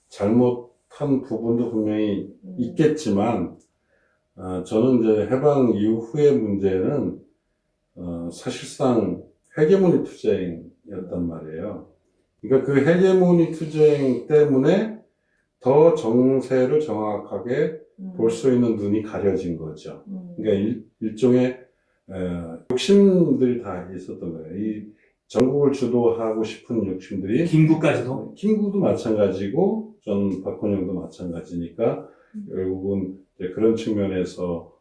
잘못한 부분도 분명히 있겠지만, 저는 이제 해방 이후의 문제는, 사실상 헤게모니 투쟁이었단 말이에요. 그러니까 그 헤게모니 투쟁 때문에 더 정세를 정확하게 볼 수 있는 눈이 가려진 거죠. 그러니까 일종의 욕심들이 다 있었던 거예요. 이 전국을 주도하고 싶은 욕심들이 김구까지도? 김구도 마찬가지고 전 박헌영도 마찬가지니까 결국은 이제 그런 측면에서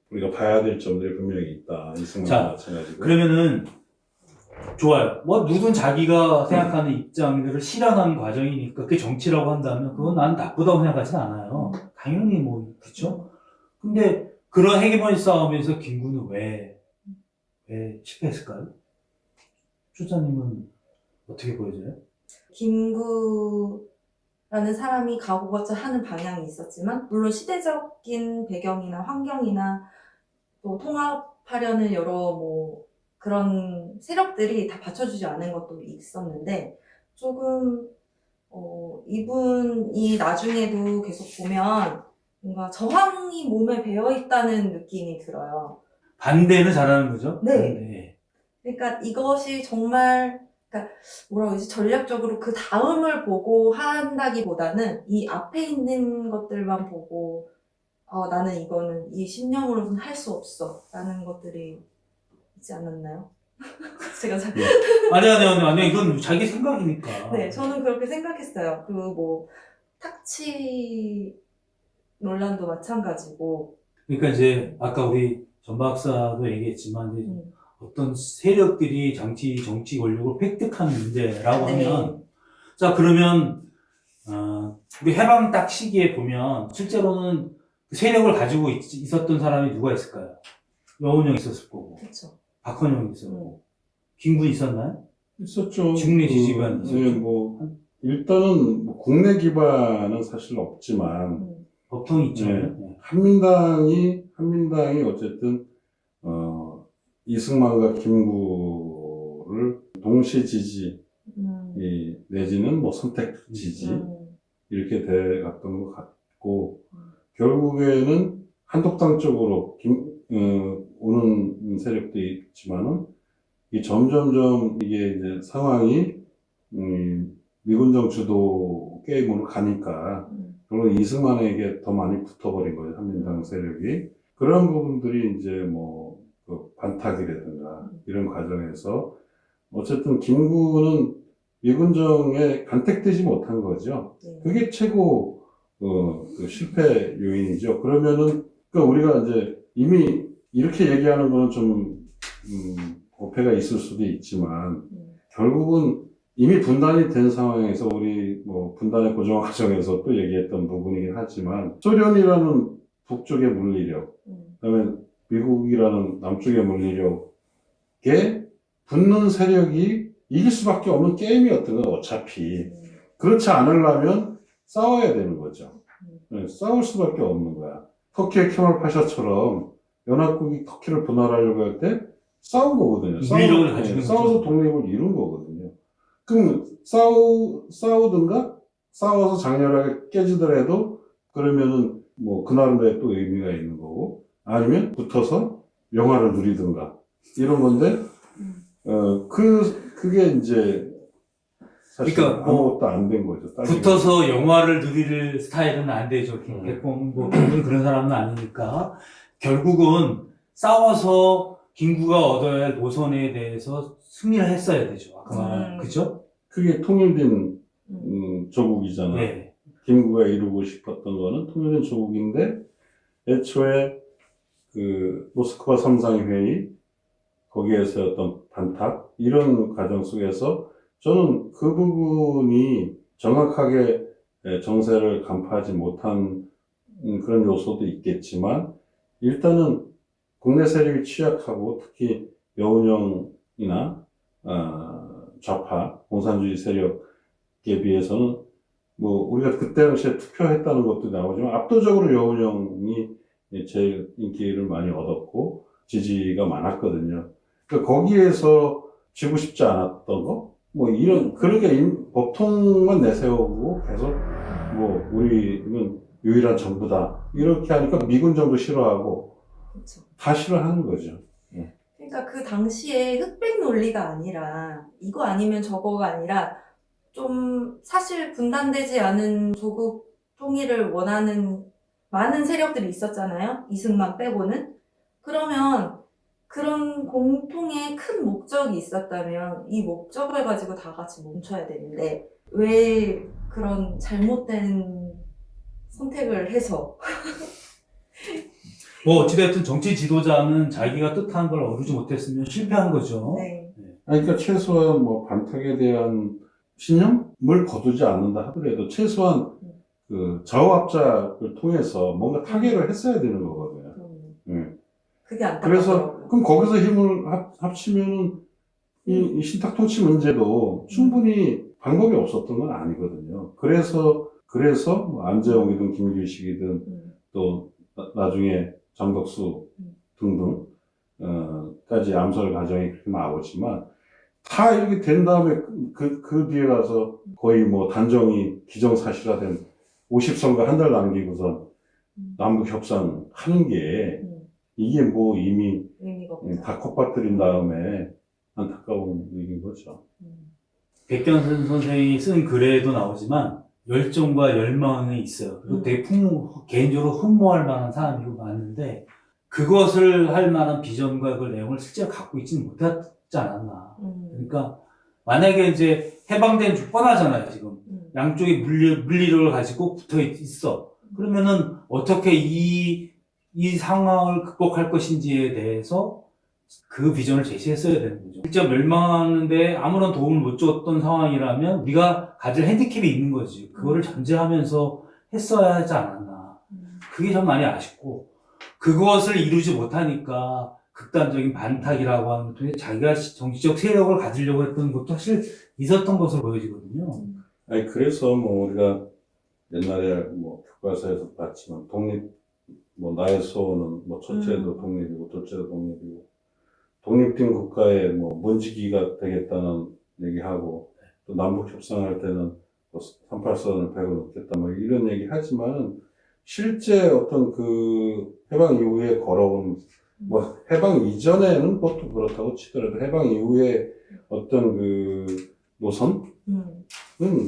우리가 봐야 될 점들이 분명히 있다. 이승만도 자, 마찬가지고. 그러면은 좋아요. 뭐 누군 자기가 생각하는 입장들을 실현하는 과정이니까 그게 정치라고 한다면 그건 난 나쁘다고 생각하진 않아요. 당연히 뭐 그렇죠. 근데 그런 헤게모니 싸움에서 김구는 왜 실패했을까요? 추자님은 어떻게 보여져요? 김구라는 사람이 가고걷자 하는 방향이 있었지만, 물론 시대적인 배경이나 환경이나 또 통합하려는 여러 뭐 그런 세력들이 다 받쳐주지 않은 것도 있었는데, 조금 이분이 나중에도 계속 보면 뭔가 저항이 몸에 배어 있다는 느낌이 들어요. 반대는 잘하는 거죠? 네. 반대. 그러니까 이것이 정말, 그러니까 뭐라고 그러지, 전략적으로 그 다음을 보고 한다기보다는 이 앞에 있는 것들만 보고 나는 이거는 이 신념으로는 할 수 없어 라는 것들이 있지 않았나요? 제가 잘... 아니, 이건 자기 생각이니까. 네, 저는 그렇게 생각했어요. 그 뭐 탁치 논란도 마찬가지고. 그러니까 이제 아까 우리 전 박사도 얘기했지만 이제 어떤 세력들이 정치 권력을 획득하는 문제라고 네. 하면, 자, 그러면 우리 해방 딱 시기에 보면 실제로는 그 세력을 가지고 있었던 사람이 누가 있을까요? 여운형이 있었을 거고, 그렇죠. 박헌영이 있었고, 김구이 있었나요? 있었죠. 국내 지지반 있었죠. 네, 일단은 국내 기반은 사실 없지만, 법통이 있죠. 네. 네. 한민당이 어쨌든, 이승만과 김구를 동시 지지, 내지는 뭐 선택 지지, 이렇게 돼 갔던 것 같고, 결국에는 한독당 쪽으로 오는 세력도 있지만은, 점점점 이게 이제 상황이, 미군정 주도 게임으로 가니까, 결국 이승만에게 더 많이 붙어버린 거예요, 한민당 세력이. 그런 부분들이 이제 그 반탁이라든가, 이런 과정에서, 어쨌든 김구는 미군정에 간택되지 못한 거죠. 그게 최고, 그 실패 요인이죠. 그러면은, 우리가 이제 이미 이렇게 얘기하는 거는 좀, 어폐가 있을 수도 있지만, 결국은 이미 분단이 된 상황에서 우리 분단의 고정 과정에서 또 얘기했던 부분이긴 하지만, 소련이라는 북쪽의 물리력, 그다음에 미국이라는 남쪽의 물리력에 붙는 세력이 이길 수밖에 없는 게임이었던 거예요, 어차피. 그렇지 않으려면 싸워야 되는 거죠. 네, 싸울 수밖에 없는 거야. 터키의 케말 파샤처럼 연합국이 터키를 분할하려고 할 때 싸운 거거든요. 싸워서 독립을 이룬 거거든요. 그럼 싸우든가 싸워서 장렬하게 깨지더라도 그러면은 그 나름대로 또 의미가 있는 거고, 아니면 붙어서 영화를 누리든가 이런 건데, 그게 이제 사실 그러니까 아무것도 안 된 거죠. 붙어서 영화를 누릴 스타일은 안 되죠. 김구는 그런 사람은 아니니까. 결국은 싸워서 김구가 얻어야 할 노선에 대해서 승리를 했어야 되죠. 아까 말한, 그죠? 그게 통일된 조국이잖아. 네. 김구가 이루고 싶었던 거는 통일된 조국인데, 애초에 그 모스크바 삼상회의, 거기에서 어떤 반탁, 이런 과정 속에서 저는 그 부분이 정확하게 정세를 간파하지 못한 그런 요소도 있겠지만, 일단은 국내 세력이 취약하고 특히 여운형이나 좌파 공산주의 세력에 비해서는 뭐 우리가 그때 당시에 투표했다는 것도 나오지만 압도적으로 여운형이 제일 인기를 많이 얻었고 지지가 많았거든요. 그러니까 거기에서 지고 싶지 않았던 거, 뭐 이런 그렇게 법통만 내세우고 계속 뭐 우리는 유일한 정부다 이렇게 하니까 미군 정도 싫어하고 그렇죠. 다 싫어하는 거죠. 그러니까 그 당시에 흑백 논리가 아니라 이거 아니면 저거가 아니라 좀 사실 분단되지 않은 조국 통일을 원하는 많은 세력들이 있었잖아요. 이승만 빼고는. 그러면 그런 공통의 큰 목적이 있었다면 이 목적을 가지고 다 같이 멈춰야 되는데 왜 그런 잘못된 선택을 해서 뭐 어찌됐든 정치 지도자는 자기가 뜻한 걸 이루지 못했으면 실패한 거죠. 네. 아니, 그러니까 최소한 뭐 반탁에 대한 신념을 거두지 않는다 하더라도 최소한 그 좌우합작을 통해서 뭔가 타결을 했어야 되는 거거든요. 예. 그게 그래서 안타깝더라고요. 그럼 거기서 힘을 합치면은 이 신탁 통치 문제도 충분히 방법이 없었던 건 아니거든요. 그래서 뭐 안재홍이든 김규식이든 또 나중에 장덕수 등등 까지 암살 과정이 그렇게 나오지만 다 이렇게 된 다음에 그 뒤에 가서 거의 뭐 단정히 기정사실화된 50선거 한 달 남기고선 남북 협상 하는 게 이게 뭐 이미 의미가 없다. 다 컵받들인 다음에 안타까운 얘기인 거죠. 백경선 선생이 쓴 글에도 나오지만 열정과 열망이 있어요. 그리고 되게 개인적으로 흠모할 만한 사람이고 많은데 그것을 할 만한 비전과 그 내용을 실제로 갖고 있지는 못했지 않았나. 그러니까 만약에 이제 해방된 줄 뻔하잖아요, 지금. 양쪽이 물리력을 가지고 붙어 있어. 그러면은 어떻게 이 상황을 극복할 것인지에 대해서 그 비전을 제시했어야 되는 거죠. 직접 멸망하는데 아무런 도움을 못 줬던 상황이라면 우리가 가질 핸디캡이 있는 거지. 그거를 전제하면서 했어야 하지 않았나. 그게 참 많이 아쉽고 그것을 이루지 못하니까 극단적인 반탁이라고 하는 것도 자기가 정치적 세력을 가지려고 했던 것도 사실 있었던 것으로 보여지거든요. 아니, 그래서 뭐 우리가 옛날에 뭐 교과서에서 봤지만 뭐 나의 소원은 뭐 첫째도 독립이고 둘째도 독립이고 독립된 국가의 뭐 문지기가 되겠다는 얘기하고 또 남북 협상할 때는 뭐 38선을 베고 놓겠다 뭐 이런 얘기 하지만 실제 어떤 그 해방 이후에 걸어온 뭐 해방 이전에는 그것도 그렇다고 치더라도 해방 이후에 어떤 그 노선은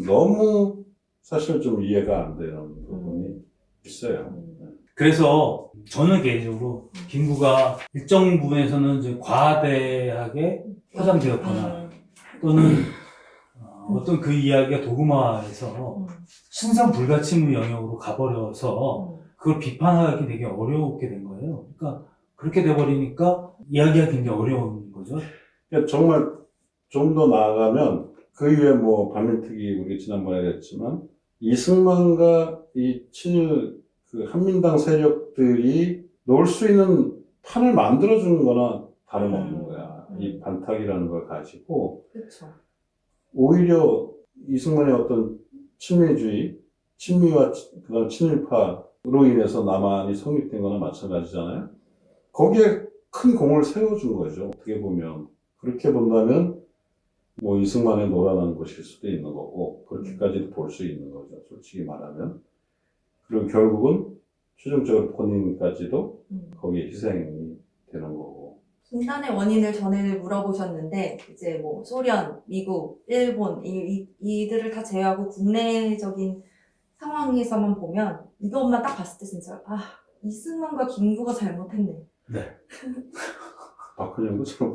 너무 사실 좀 이해가 안 되는 부분이 있어요. 그래서 저는 개인적으로 김구가 일정 부분에서는 이제 과대하게 포장되었거나 또는 어떤 그 이야기가 도그마에서 신성 불가침의 영역으로 가버려서 그걸 비판하기 되게 어렵게 된 거예요. 그러니까 그렇게 돼버리니까 이야기가 굉장히 어려운 거죠. 그러니까 정말 좀 더 나아가면 그 이후에 뭐 반민특위 우리 지난번에 했지만 이승만과 이 친일 그 한민당 세력들이 놓을 수 있는 판을 만들어주는 거나 다름없는 거야. 이 반탁이라는 걸 가지고. 그렇죠. 오히려 이승만의 어떤 친미와 그다음 친일파로 인해서 남한이 성립된 거나 마찬가지잖아요. 거기에 큰 공을 세워준 거죠. 어떻게 보면. 그렇게 본다면 뭐 이승만의 노란한 것일 수도 있는 거고 그렇게까지도 볼 수 있는 거죠. 솔직히 말하면. 그리고 결국은 최종적으로 본인까지도 거기에 희생이 되는 거고. 분단의 원인을 전에 물어보셨는데 이제 뭐 소련, 미국, 일본 이들을 다 제외하고 국내적인 상황에서만 보면 이것만 딱 봤을 때 진짜 이승만과 김구가 잘못했네. 박근혜 것처럼